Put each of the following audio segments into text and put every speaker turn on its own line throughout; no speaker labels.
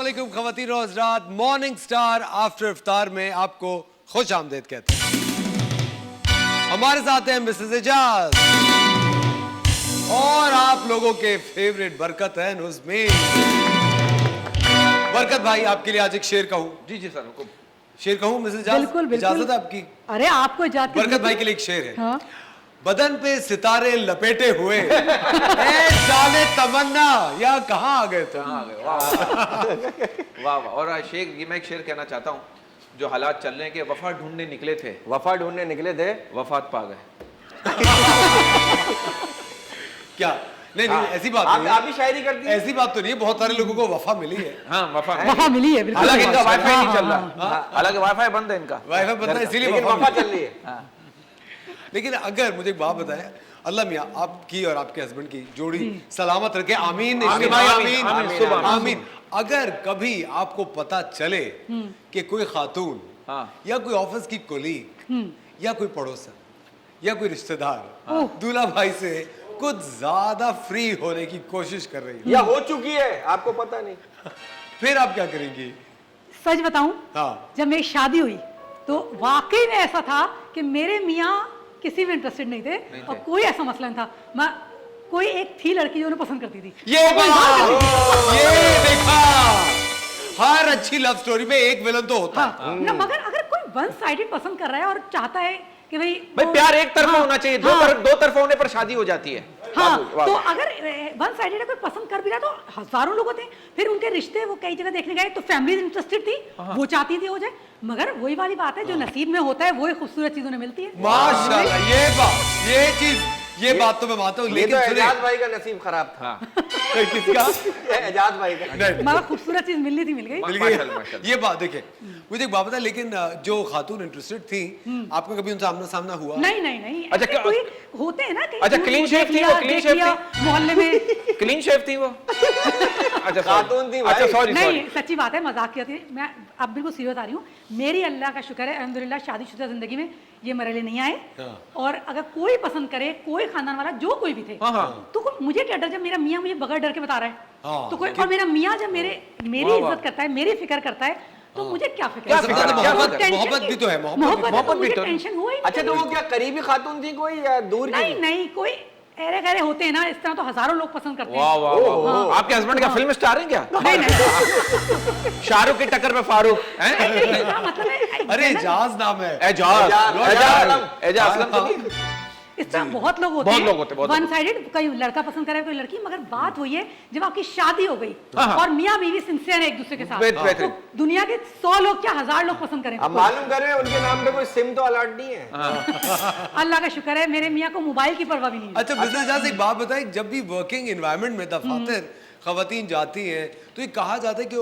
अस्सलामुअलैकुम ख़वातीन और हज़रात, मॉर्निंग स्टार आफ्टर इफ्तार में आपको खुश आमदीद कहते हैं। हमारे साथ हैं मिसेस एजाज और आप लोगों के फेवरेट बरकत है नुज़मीन। बरकत भाई, आपके लिए आज एक शेर कहूँ?
जी जी सर, हुकुम।
शेर कहूँ मिसेस एजाज?
बिल्कुल बिल्कुल।
इजाजत है आपकी?
अरे आपको इजाजत।
बरकत भाई के लिए एक शेर है।
हाँ?
बदन पे सितारे लपेटे हुए ए जाने तमन्ना या कहाँ आ गए तुम?
कहाँ आ गए? वाह वाह वाह। और शेख, ये मैं एक शेर कहना चाहता हूँ, जो हालात चल रहे हैं कि वफा ढूंढने निकले थे,
वफा ढूंढने निकले थे,
वफात पा गए।
क्या? नहीं नहीं, ऐसी बात नहीं
आप भी शायरी करती हैं?
ऐसी बात तो नहीं है, बहुत सारे लोगों को वफा मिली है।
हाँ, वफा
वहाँ मिली है बिल्कुल।
हालांकि इनका वाईफाई नहीं चल
हाँ,
रहा, हालांकि वाईफाई बंद है इनका,
वाईफाई पता है, इसीलिए
लेकिन
वफा
वफा
मिली।
चल रही है।
लेकिन अगर मुझे एक बात बताए, अल्लाह मियाँ आपकी और आपके हस्बैंड की जोड़ी सलामत रखे, आमीन।
आमीन,
भाई
आमीन,
आमीन,
आमीन, सुबह आमीन।
आमीन। अगर कभी आपको पता चले कि कोई खातून
हाँ।
या कोई ऑफिस की कोलीग या कोई पड़ोसन या कोई रिश्तेदार दूल्हा भाई से कुछ ज्यादा फ्री होने की कोशिश कर रही है
या हो चुकी है, आपको पता नहीं,
फिर आप क्या करेंगी?
सच बताऊं,
हाँ।
जब मेरी शादी हुई तो वाकई में ऐसा था कि मेरे मियाँ किसी में इंटरेस्टेड नहीं थे और कोई ऐसा मसला नहीं था। मैं कोई एक थी लड़की जो उन्हें पसंद करती थी।
ये बात, ये देखा, हर अच्छी लव स्टोरी में एक विलन तो होता है।
हाँ, ना मगर अगर कोई वन साइडेड पसंद कर रहा है और चाहता है कि भाई
प्यार एक तरफा
हाँ,
होना चाहिए,
हाँ,
दो तरफा होने पर शादी हो जाती है।
हाँ,
वाह,
तो
वाह।
अगर वन साइडेड अगर पसंद कर भी रहा तो हजारों लोग होते हैं, फिर उनके रिश्ते वो कई जगह देखने गए तो फैमिली इंटरेस्टेड थी, वो चाहती थी हो जाए, मगर वही वाली बात है, जो नसीब में होता है वही खूबसूरत चीज उन्हें मिलती है।
माशाल्लाह, ये बात, ये चीज, ये बात तो मैं मानता हूँ,
ये
लेकिन
तो
सुनिए,
एजाज भाई का नसीब खराब था।
किसका?
एजाज भाई का।
नहीं,
मगर खूबसूरत चीज मिलनी थी, मिल गई।
मिल
माशाल्लाह,
गई।
माशाल्लाह।
ये बात देखिए, मुझे एक बात बता, लेकिन जो खातून इंटरेस्टेड थी, आपका कभी उनसे आमना सामना हुआ?
नहीं नहीं नहीं,
अच्छा,
ऐसे कोई होते हैं ना कि
अच्छा, क्लीन शेव थी वो, क्लीन शेव
थी मोहल्ले में।
क्लीन शेव थी वो? अच्छा,
खातून थी भाई।
अच्छा, सॉरी
नहीं,
सॉरी।
सच्ची बात है, मजाक किया थी मैं, अब बिल्कुल सीरियस आ रही हूँ। मेरी अल्लाह का शुक्र है, अल्हम्दुलिल्लाह, शादीशुदा जिंदगी में ये मेरे लिए नहीं आए। और अगर कोई पसंद करे, कोई खानदान वाला, जो कोई भी थे,
हाँ, हाँ।
तो मुझे क्या डर, जब मेरा मियाँ मुझे बगैर डर के बता रहा है,
हाँ,
तो कोई, और मेरा मियाँ जब मेरी
वाह, वाह।
इज्जत करता है, मेरी फिक्र करता है, तो मुझे क्या फिक्र
क्या
है?
फिक्र है?
तो
क्या
मोहब्बत-
टेंशन
मोहब्बत
की-
भी तो है, मोहब्बत
मोहब्बत
भी
मुझे
तो-
टेंशन हुआ ही नहीं।
अच्छा, तो वो क्या करीबी खातून थी कोई या दूर की?
नहीं नहीं, कोई ऐरे गहरे होते हैं ना, इस तरह तो हजारों लोग पसंद करते
वाह
हैं।
वाह वाह। आपके हस्बैंड क्या फिल्म स्टार हैं क्या?
नहीं नहीं,
शाहरुख की टक्कर में फारूक हैं?
इसका मतलब है,
अरे एजाज नाम है।
एजाज, एजाज असलम तो नहीं?
इस तरह बहुत लोग होते
बहुत
हैं,
लोग होते हैं, बहुत
वन साइडेड, कोई लड़का पसंद करे कोई लड़की, मगर बात वही है जब आपकी शादी हो गई
हाँ, हाँ।
और मियाँ बीवी सिंसियर है एक दूसरे के साथ,
बेहतरीन।
तो दुनिया के 100 लोग क्या 1000 लोग पसंद करें।
अब मालूम करें उनके नाम पे कोई सिम तो अलॉट नहीं है।
अल्लाह का शुक्र है, मेरे मियाँ को मोबाइल की परवाह भी नहीं है।
अच्छा, बिजनेस एजाज, एक बात बताए, जब भी वर्किंग एनवायरनमेंट में दफातर खवातीन जाती हैं तो ये कहा जाता है कि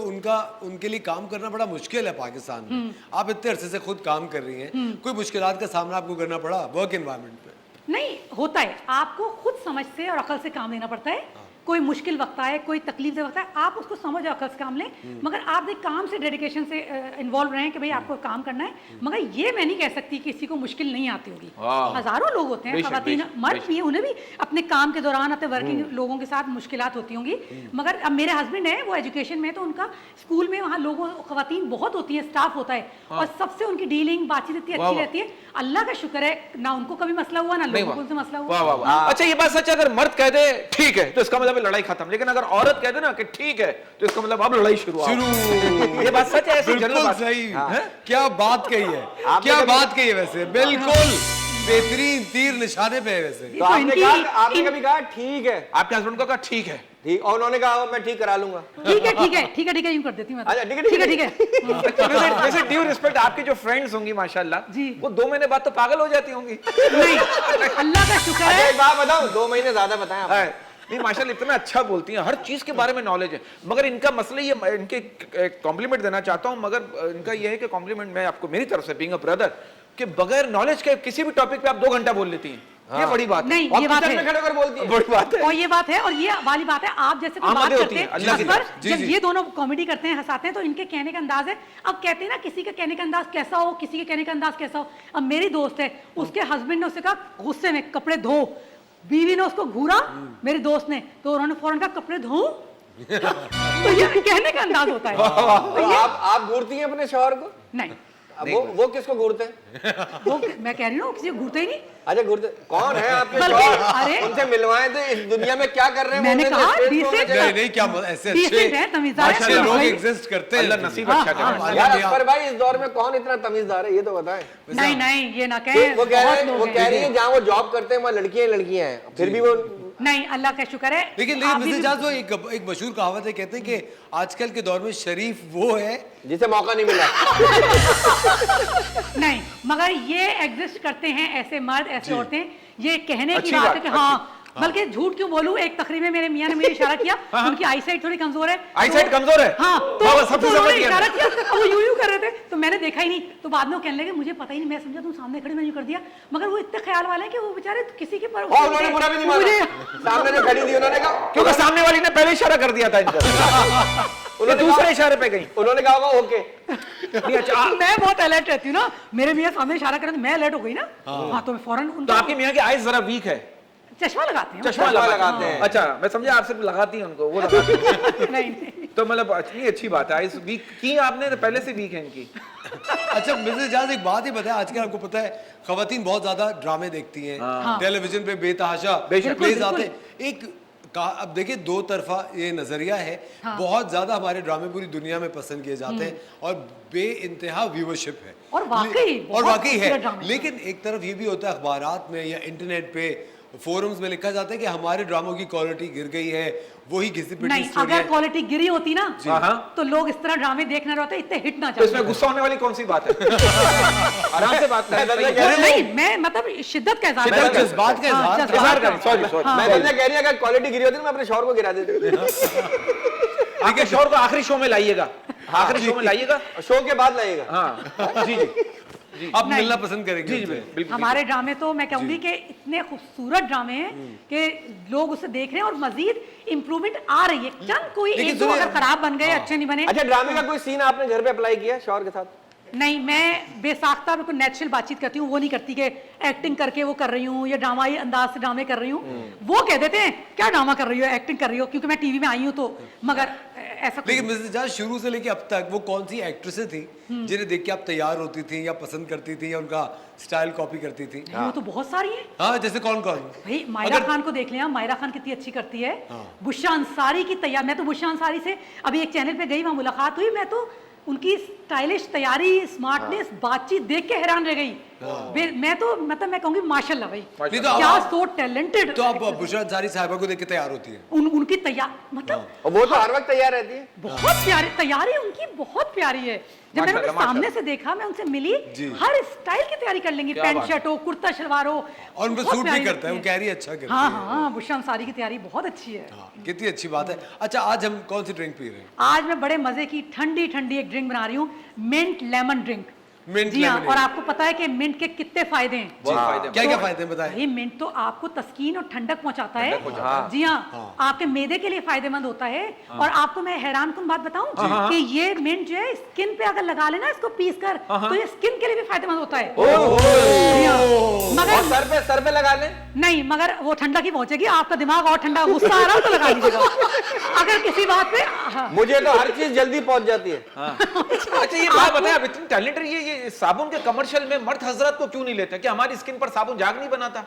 उनके लिए काम करना बड़ा मुश्किल है पाकिस्तान में। आप इतने अरसे से खुद काम कर रही हैं, कोई मुश्किलात का सामना आपको करना पड़ा वर्क एनवायरनमेंट पे?
नहीं होता है, आपको खुद समझ से और अकल से काम लेना पड़ता है। कोई मुश्किल वक्त आए, कोई तकलीफ दे वक्त आए, आप उसको समझ और अकल से काम लें, मगर आप एक काम से डेडिकेशन से इन्वॉल्व रहें कि भाई आपको काम करना है। मगर ये मैं नहीं कह सकती कि किसी को मुश्किल नहीं आती होगी, हजारों लोग होते हैं,
बेशक,
खवातीन
बेशक,
मर्द भी हैं, उन्हें भी अपने काम के दौरान अपने वर्किंग लोगों के साथ मुश्किलात होती होंगी। मगर अब मेरे हस्बैंड है, वो एजुकेशन में, तो उनका स्कूल में वहाँ लोगों खवातीन बहुत होती है, स्टाफ होता है, और सबसे उनकी डीलिंग बातचीत इतनी अच्छी रहती है। अल्लाह का शुक्र है, ना उनको कभी मसला हुआ, ना लोगों को उनसे मसला
वाह वाह
हुआ।
वाह। अच्छा, ये बात सच है, अगर मर्द कह दे ठीक है तो इसका मतलब है लड़ाई खत्म, लेकिन अगर औरत कह दे ना कि ठीक है तो इसका मतलब अब लड़ाई शुरू। ये बात सच है, ऐसी जनरल
बिल्कुल
बात
सही।
है?
क्या बात कही है, क्या बात कही है, वैसे बिल्कुल बेहतरीन तीर निशाने पे है वैसे।
तो आपने कभी कहा ठीक है?
आपके हस्बैंड को कहा ठीक है,
ठीक, और उन्होंने कहा मैं ठीक करा लूंगा।
ठीक है ठीक है ठीक है ठीक है, यूं कर देती हूँ मैं।
अच्छा, ठीक है,
ठीक है ठीक है।
जैसे ड्यू रिस्पेक्ट, आपकी जो फ्रेंड्स होंगी माशाल्लाह
जी।
वो 2 महीने बाद तो पागल हो जाती होंगी।
नहीं, अल्लाह का शुक्र
अच्छा,
है।
एक बात बताऊं, 2 महीने ज्यादा बताएं आप।
नहीं माशाल्लाह, इतना अच्छा बोलती हैं, हर चीज के बारे में नॉलेज है। मगर इनका मसला ये, इनके कॉम्प्लीमेंट देना चाहता हूँ, मगर इनका ये है कि कॉम्प्लीमेंट मैं आपको मेरी तरफ से बीइंग अ ब्रदर, कि बगैर नॉलेज के किसी भी टॉपिक पे आप 2 घंटा बोल लेती हैं। ये बड़ी बात है।
नहीं,
और
ये बात
किचन
है,
में खड़े होकर बोलती है।
बड़ी बात है।
और ये बात है, और ये वाली बात है, आप जैसे कोई बात
आमदे
करते
होती हैं,
हैं
अल्लाह की
अकबर,
तरफ।
जी,
जब
जी।
ये दोनों कॉमेडी करते हैं, हंसाते हैं, तो इनके कहने का अंदाज है। अब कहते हैं ना, किसी का कहने का अंदाज कैसा हो, किसी के कहने का अंदाज कैसा हो। अब मेरी दोस्त है, उसके हस्बैंड ने उससे कहा गुस्से में कपड़े धो, बीवी ने उसको घूरा, मेरी दोस्त ने, तो उन्होंने फौरन कहा कपड़े धो, तो ये कहने का अंदाज होता है।
तो आप घूरती हैं अपने शौहर को?
नहीं,
वो किसको घूरते हैं?
वो मैं कह रही हूँ किसी को घूरते ही नहीं।
अच्छा घूरते कौन है आपके
बल्कि
शौहर?
अरे
उनसे मिलवाएं तो इस दुनिया में क्या कर रहे हैं?
मैंने
उनसे
कहा
respect
decent
होना चाहिए।
नहीं नहीं, क्या ऐसे
Decent है, तमीज़दार है,
अच्छे लोग
भाई।
एग्जिस्ट करते हैं।
अल्लाह नसीब
हाँ,
अच्छा करे।
हाँ,
यार अकबर भाई, इस दौर में कौन इतना तमीजदार है ये तो बताएं।
नहीं नहीं, ये ना
तो
कहें,
वो कह
बहुत
रहे
लोग
वो
हैं।
कह रही है जहाँ वो जॉब करते हैं वहाँ लड़कियां हैं, फिर भी वो
नहीं, अल्लाह का शुक्र है।
लेकिन
आप
मिसेस
भी-
जाज, वो एक मशहूर कहावत है, कहते हैं कि आजकल के दौर में शरीफ वो है
जिसे मौका नहीं मिला।
नहीं, मगर ये एग्जिस्ट करते हैं ऐसे मर्द, ऐसे औरतें। ये कहने की
अच्छी
बात है
बात,
कि हाँ, बल्कि झूठ क्यों बोलूं, एक तकरीर में मेरे मियां ने मुझे इशारा किया, उनकी आईसाइट थोड़ी कमजोर है।
आईसाइट कमजोर है?
हाँ,
बाबा,
तो
सबसे
उन्होंने
समझ गया
इशारा
मैं।
किया, अब वो यूं कर रहे थे, तो मैंने देखा ही नहीं। तो बाद में वो कहने लगे मुझे पता ही नहीं, मैं समझा तुम सामने खड़े, मैंने यूं कर दिया। मगर वो इतने ख्याल वाले हैं कि वो बेचारे किसी के पर
और उन्होंने बुरा भी नहीं माना। सामने जो खड़ी थी उन्होंने कहा,
क्योंकि सामने वाली ने पहले इशारा कर दिया था इनका।
उन्होंने
दूसरे
कहा-
इशारे पे गई।
उन्होंने कहा होगा ओके।
नहीं, अच्छा,
मैं बहुत अलर्ट रहती हूँ ना, मेरे मियाँ सामने इशारा करें तो मैं अलर्ट हो गई ना। हाँ, तो मैं फौरन
तो
उनका
आपके मियाँ की आइज जरा वीक है।
चश्मा लगाते हैं।
चश्मा
लगाते हैं।
अच्छा, मैं समझा आप सिर्फ लगाती हैं उनको, वो लगाती हैं।
नहीं नहीं,
तो मतलब अच्छी बात है। आइज वीक की आपने, तो पहले से वीक है इनकी।
अच्छा मिसेस जाज, एक बात ही बताएं, आजकल आपको पता है खवातीन बहुत ज्यादा ड्रामे देखती हैं, टेलीविजन पे बेतहाशा
बेशक।
प्लेज
बिल्कुल,
आते हैं। अब देखिए, दो तरफा ये नजरिया है। बहुत ज्यादा हमारे ड्रामे पूरी दुनिया में पसंद किए जाते हैं और बे इंतहा व्यूअरशिप है,
और वाकई
और
बहुत
वाकई है।
खूबसूरत ड्रामे।
लेकिन एक तरफ ये भी होता है, अखबारात में या इंटरनेट पे फोरम्स में लिखा जाता है कि हमारे ड्रामों की क्वालिटी गिर गई है, वही घिसी पिटी
नहीं,
स्टोरी
अगर
है।
क्वालिटी गिरी होती ना
हाँ।
तो लोग इस तरह ड्रामे देखना रहते, इतने हिट ना
तो इसमें
जाते।
गुस्सा होने वाली कौन सी बात है? आराम से बात करें।
नहीं, मैं मतलब शिद्दत का इजहार
शिद्दत
कर रही हूँ।
जज्बात का
हाँ,
इजहार
जज्बात
इजहार
का।
करें, सॉरी सॉरी।
हाँ।
मैं तो कह रही है अगर क्वालिटी गिरी होती ना मैं अपने शौहर को गिरा देती।
आगे शोर को आखिरी शो में लाइएगा, आखिरी शो में लाइएगा।
शो के बाद लाएगा।
हाँ जी जी
आप
नहीं।
मिलना पसंद करेंगे
जी जी,
उनसे?
बिल्कुल।
हमारे ड्रामे तो मैं कहूंगी कि इतने खूबसूरत ड्रामे हैं कि लोग उसे देख रहे हैं और मजीद इम्प्रूवमेंट आ रही है। चंद कोई
लेकिन
एक दो
सुनिए-
अगर खराब बन गए, अच्छे नहीं बने।
अच्छा ड्रामे का कोई सीन आपने घर पे अप्लाई किया शौहर के साथ?
नहीं, मैं बेसाख्ता बिल्कुल नेचुरल बातचीत करती हूँ, वो नहीं करती कि एक्टिंग करके वो कर रही हूँ या ड्रामाई अंदाज से ड्रामे कर रही हूँ। वो कह देते हैं क्या ड्रामा कर रही हो, एक्टिंग कर रही हो, क्योंकि मैं टीवी में आई हूँ तो। मगर ऐसा कुछ
लेकिन मिसेस जाज, शुरू से लेके अब तक वो कौन सी एक्ट्रेसें थी जिन्हें देख के आप तैयार होती थी या पसंद करती थी या उनका स्टाइल कॉपी करती थी?
नहीं, वो तो बहुत सारी है
हाँ, जैसे कौन कौन?
भाई। मायरा खान को देख लिया, मायरा खान कितनी अच्छी करती है। बुशरा अंसारी की तैयार, मैं तो बुशरा अंसारी से अभी एक चैनल पे गई, वहाँ मुलाकात हुई, मैं तो उनकी स्टाइलिश तैयारी, स्मार्टनेस, बातचीत देख के हैरान रह गई। मैं तो मतलब मैं कहूंगी माशाल्लाह भाई,
नहीं तो
क्या
आप-
सो टैलेंटेड।
तो आप बुशरा अंसारी साहिबा को देख के तैयार होती है?
उनकी तैयार मतलब
और वो तो हर वक्त तैयार रहती है।
बहुत प्यारी तैयारी उनकी, बहुत प्यारी है। जब मैंने उन्हें
माशाल्लाह,
सामने से देखा, मैं उनसे मिली,
जी।
हर स्टाइल की तैयारी कर लेंगी,
क्या
पैंट
बात
शर्ट हो, कुर्ता शलवार हो,
और उनको
बहुत
सूट भी
प्यारी
करता है, वो
लगती
कह रही है अच्छा करती
हाँ
है।
हाँ, बुशरा अंसारी की तैयारी बहुत अच्छी है।
हाँ, कितनी अच्छी बात है। अच्छा, आज हम कौन सी ड्रिंक पी रहे हैं?
आज मैं बड़े मजे की ठंडी ठंडी एक ड्रिंक बना रही हूँ, मिंट लेमन ड्रिंक।
मिंट
जी हाँ,
लेमन
और आपको पता है कि मिंट के कितने फायदे हैं।
बहुत फायदे।
क्या क्या फायदे हैं बताएं?
भाई मिंट तो आपको तस्कीन और ठंडक पहुंचाता है।
पहुंचाता
जी हाँ, आपके मैदे के लिए फायदेमंद होता है। और आपको मैं हैरान कुन बात बताऊं कि ये मिंट जो है स्किन पे अगर लगा लेना इसको पीस कर, तो ये स्किन के लिए भी फायदेमंद होता है। जी हाँ।
और
मगर
सर पे लगा ले।
नहीं, मगर वो ठंडा की पहुंचेगी, आपका दिमाग और ठंडा, गुस्सा आ रहा हो तो लगा लीजिएगा अगर किसी बात पे। हाँ।
मुझे तो हर चीज जल्दी पहुंच जाती है।
अच्छा, ये बात बताएं, आप इतनी टैलेंटेड, ये साबुन के कमर्शियल में मर्द हजरत को क्यों नहीं लेते? कि हमारी स्किन पर साबुन जाग नहीं बनाता?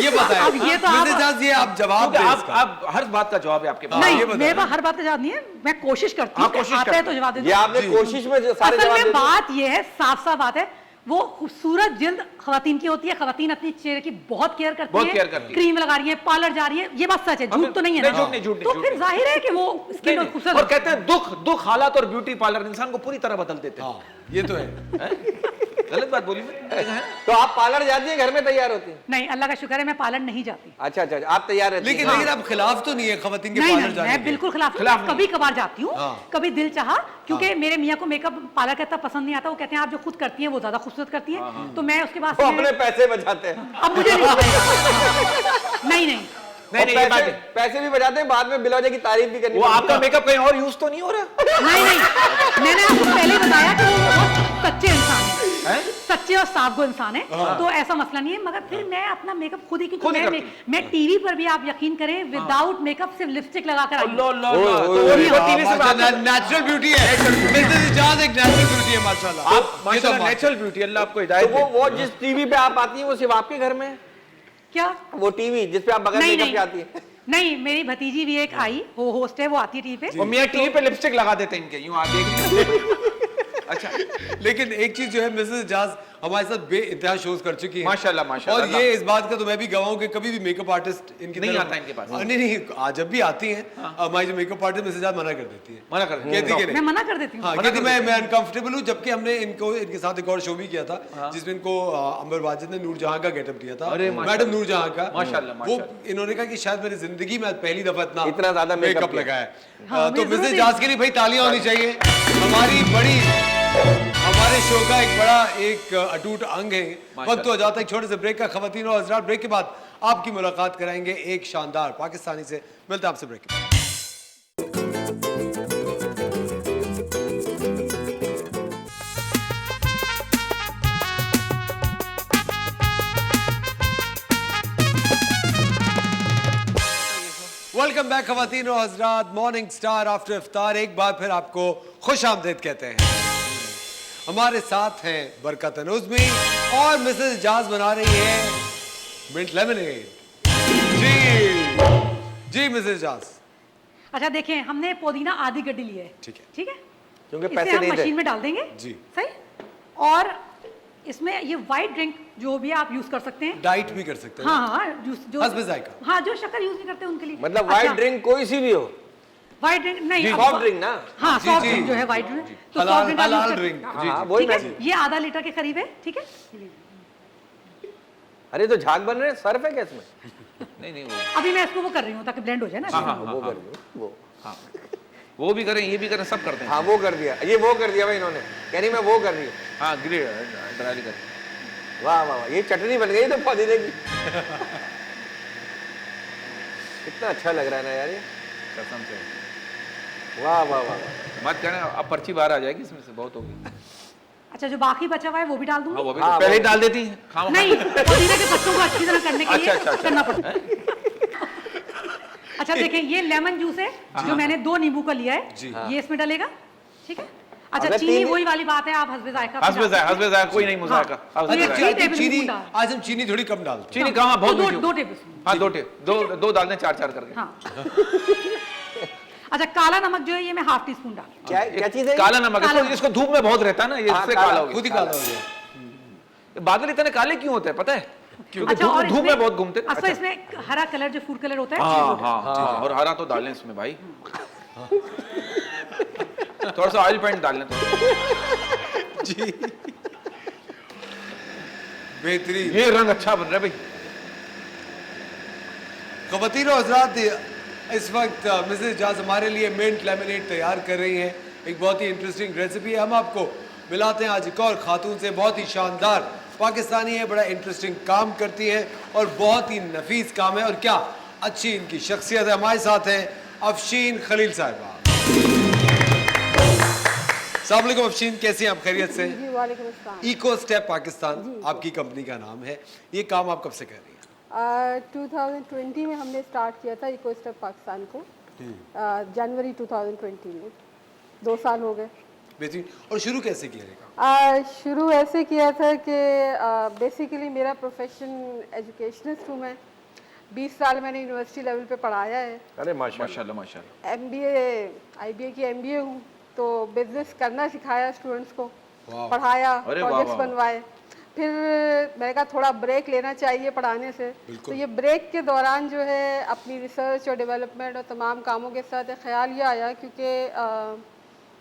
ये बताएं।
अब ये तो आप-
मिसेस जाज, ये आप जवाब
क्योंकि
दें
आप
इसका।
हर बात का जवाब है आपके पास।
नहीं,
ये बताएं।
मेरे पास हर बात का जवाब नहीं है, मैं कोशिश करती
हाँ,
हूँ,
कोशिश
आता है
करते
तो जवाब दे
ये
दूं।
आपने कोशिश में जो सारे
असल
जवाब
में
दे दिए।
बात ये है, साफ साफ बात है, वो खूबसूरत जल्द खवातीन की होती है। खवातीन अपनी चेहरे की बहुत केयर करती
बहुत
है,
केयर करती है।
क्रीम लगा रही है, पार्लर जा रही है, ये बात सच है, झूठ तो नहीं है
नहीं,
ना।
झूठ नहीं, झूठ नहीं,
तो
झूठ
फिर
नहीं।
जाहिर है कि वो स्किन और
और
खूबसूरत।
कहते हैं दुख हालात और ब्यूटी पार्लर इंसान को पूरी तरह बदल देते हैं।
हाँ, ये तो है।
गलत बात बोली मैं?
तो आप पार्लर जाती है, घर में तैयार होती है?
नहीं, अल्लाह का शुक्र है मैं पार्लर नहीं जाती।
अच्छा अच्छा, आप तैयार रहती
लेकिन
हैं।
लेकिन आप खिलाफ तो नहीं है खवातीन के
नहीं
पार्लर
नहीं,
जाने
मैं
के?
बिल्कुल खिलाफ
खिलाफ
हूँ। कभी कभार जाती हूँ,
हाँ।
कभी दिल चाहा, क्योंकि मेरे मियाँ को मेकअप पार्लर का इतना पसंद नहीं आता। वो कहते हैं आप जो खुद करती हैं वो ज्यादा खूबसूरत करती हैं, तो मैं उसके बाद
वो
से-
अपने पैसे बचाते हैं।
अब मुझे नहीं नहीं नहीं
नहीं नहीं, ये बात है।
पैसे भी बचाते हैं, बाद में बिलौजे की तारीफ भी करनी
वो
पड़ती
आपका
है।
मेकअप कहीं और यूज तो नहीं हो रहा?
नहीं नहीं, मैंने आपको पहले ही बताया कि वो बहुत सच्चे इंसान हैं।
हैं?
सच्चे अच्छे और साफ गो इंसान है, तो ऐसा मसला नहीं है। मगर फिर मैं अपना मेकअप खुद ही, क्योंकि मैं टीवी पर भी, आप यकीन करें, विदाउट मेकअप सिर्फ लिपस्टिक लगाकर आई हूं।
नेचुरल ब्यूटी है, मिसेस इजाज एक नेचुरल ब्यूटी है माशाल्लाह।
आप माशाल्लाह नेचुरल ब्यूटी, अल्लाह आपको हिदायत दे।
वो जिस टीवी पे आप आती हैं वो सिर्फ आपके घर में है?
क्या
वो टीवी जिस पे आप बगैर मेकअप के आती है?
नहीं, मेरी भतीजी भी एक आई, वो होस्ट है, वो आती है टीवी पे।
और मियां टीवी पे लिपस्टिक लगा देते हैं इनके, यूं आप देख। अच्छा,
लेकिन एक चीज जो है, मिसेस इजाज हमारे साथ बेइंतहा शोज कर चुकी है
माशाल्लाह माशाल्लाह।
और ये इस बात का तो मैं भी गवाह हूं कि कभी भी मेकअप आर्टिस्ट इनकी
नहीं
तरफ-
आता इनके पास।
नहीं, आज जब भी आती हैं हमारी जो मेकअप आर्टिस्ट मिसेस इजाज मना कर देती है,
मना कर देती है।
कहती कि
मैं
नहीं।
मना कर देती हूँ।
हाँ, कहती मैं अनकंफर्टेबल हूँ। जबकि हमने इनके साथ एक और शो भी किया था जिसमें इनको अंबर वाजिद ने नूरजहां का गेटअप दिया था,
अरे
मैडम नूरजहां का।
माशाल्लाह,
वो
माशाल्लाह।
इन्होंने कहा कि शायद मेरी जिंदगी में पहली दफा
इतना ज्यादा मेकअप
लगा है।
हाँ,
तो
मुझे
मिसेस
जरूर
इजाज के लिए भाई तालियां होनी चाहिए। हमारे शो का एक बड़ा एक अटूट अंग है। वक्त हो जाता है एक छोटे से ब्रेक का। खवातीन और हज़रात, ब्रेक के बाद आपकी मुलाकात कराएंगे एक शानदार पाकिस्तानी से। मिलते हैं आपसे ब्रेक के बाद। वेलकम बैक खवातीन और हज़रात, मॉर्निंग स्टार आफ्टर इफ्तार एक बार फिर आपको खुश आमदीद कहते हैं। हमारे साथ हैं बरकत नज़मी और मिसेस इजाज बना रही है मिंट लेमनेड। जी मिसेस इजाज।
अच्छा देखें, हमने पुदीना आधी गड्डी ली है,
ठीक है।
ठीक है,
क्योंकि
इसे
पैसे
हम
नहीं थे।
मशीन में डाल देंगे
जी।
सही। और इसमें ये वाइट ड्रिंक जो भी आप यूज कर सकते हैं।
डाइट भी कर सकते हैं।
हाँ हाँ, जो
हस्बे जायका।
हाँ, जो शक्कर यूज नहीं करते उनके लिए।
मतलब व्हाइट ड्रिंक कोई सी भी हो,
व्हाइट ड्रिंक नहीं,
सॉफ्ट ड्रिंक ना?
हाँ
जी,
सॉफ्ट
जी।
ड्रिंक जो है व्हाइट ड्रिंक, तो
हलाल-
सॉफ्ट ड्रिंक आप यूज
हलाल
कर-
ड्रिंक।
हाँ,
जी,
हाँ,
जी।
वही
ठीक
मैं
है, ये आधा लीटर के करीब है, ठीक है।
अरे तो झाग बन रहे हैं, सर्फ है क्या इसमें?
नहीं नहीं,
अभी मैं इसको वो कर रही हूँ ताकि ब्लेंड हो जाए ना।
वो कर दो,
वो भी करें, ये भी करें, सब करते हैं।
हाँ वो कर दिया, ये वो कर दिया भाई इन्होंने, कह रही मैं वो कर रही हूँ।
हाँ ग्रे ड्राई कर।
वाह वाह वाह, ये चटनी बन गई तो पुदीने की। कितना अच्छा लग रहा है ना यार ये,
कसम से
वाह वाह वाह।
मत कहना, अब पर्ची बाहर आ जाएगी इसमें से, बहुत होगी।
अच्छा, जो बाकी बचा हुआ है वो भी डाल
हाँ
दूंगी।
वो भी
हाँ,
पहले ही
वो-
डाल देती हैं। हाँ
नहीं, पुदीने के पत्तों को अच्छी तरह करने के लिए
अच्छा, अच्छा,
करना पड़ता है। अच्छा देखें, ये लेमन जूस है जो मैंने 2 नींबू का लिया है, ये इसमें डलेगा, ठीक है। अच्छा,
अगर
चीनी
3
वही वाली बात है, आप हस्बे जायका
हस्बे जायका कोई नहीं मुजायका।
हाँ।
हस्बे
ये
जायका।
चीनी
अच्छा,
टेबल
चीनी
स्पून डाल।
आज हम चीनी थोड़ी कम डालते हैं।
चीनी कहाँ, बहुत
दो
मीठी।
2 टेबल स्पून।
हाँ दो डाल दें, 4 करके।
हाँ। अच्छा, काला नमक जो है ये मैं हाफ टी स्पून डाल।
क्या क्या चीज है?
काला नमक,
काला
इसको धूप में बहुत रहता है ना, ये
हाँ,
इससे
काला,
काला हो
खुद ही
गया।
काला हो गया।
बादल इतने काले क्यों होते हैं पता है? क्योंकि
अच्छा, और
धूप में
इसमें-
बहुत घूमते हैं।
अच्छा, इसमें हरा कलर जो फूड कलर होता है,
हाँ हाँ, और हरा तो डालें इसमें भाई। थोड़ा सा ऑयल पेंट डाल लें तो।
जी बेहतरीन।
ये रंग अच्छा बन रहा है भाई।
खवातीन और हज़रात, इस वक्त मिसेस इजाज हमारे लिए मिंट लेमनेड तैयार कर रही हैं। एक बहुत ही इंटरेस्टिंग रेसिपी है। हम आपको मिलाते हैं आज एक और खातून से, बहुत ही शानदार पाकिस्तानी है, बड़ा इंटरेस्टिंग काम करती है और बहुत ही नफीस काम है और क्या अच्छी इनकी शख्सियत है। हमारे साथ हैं अफशीन खलील साहिबा। अस्सलाम वालेकुम अफशीन, कैसी हैं आप? खैरियत से?
जी वालेकुम अस्सलाम।
इको स्टेप पाकिस्तान आपकी कंपनी का नाम है। ये काम आप कब से कर रही हैं?
2020 में हमने स्टार्ट किया था इको स्टेप पाकिस्तान को, जनवरी 2020 में। 2 साल हो गए।
बेहतरीन। और शुरू कैसे किया ये काम?
शुरू ऐसे किया था कि बेसिकली मेरा प्रोफेशन एजुकेशनिस्ट हूँ मैं। 20 साल मैंने यूनिवर्सिटी लेवल पे पढ़ाया है।
अरे माशाल्लाह
माशाल्लाह माशाल्लाह।
MBA IBA की MBA हूँ, तो बिजनेस करना सिखाया स्टूडेंट्स को,
वाह।
पढ़ाया,
अरे वाह,
प्रोजेक्ट्स
वाह।
बनवाए। फिर मैंने कहा थोड़ा ब्रेक लेना चाहिए पढ़ाने से, तो ये ब्रेक के दौरान जो है अपनी रिसर्च और डेवलपमेंट और तमाम कामों के साथ एक ख्याल ये आया, क्योंकि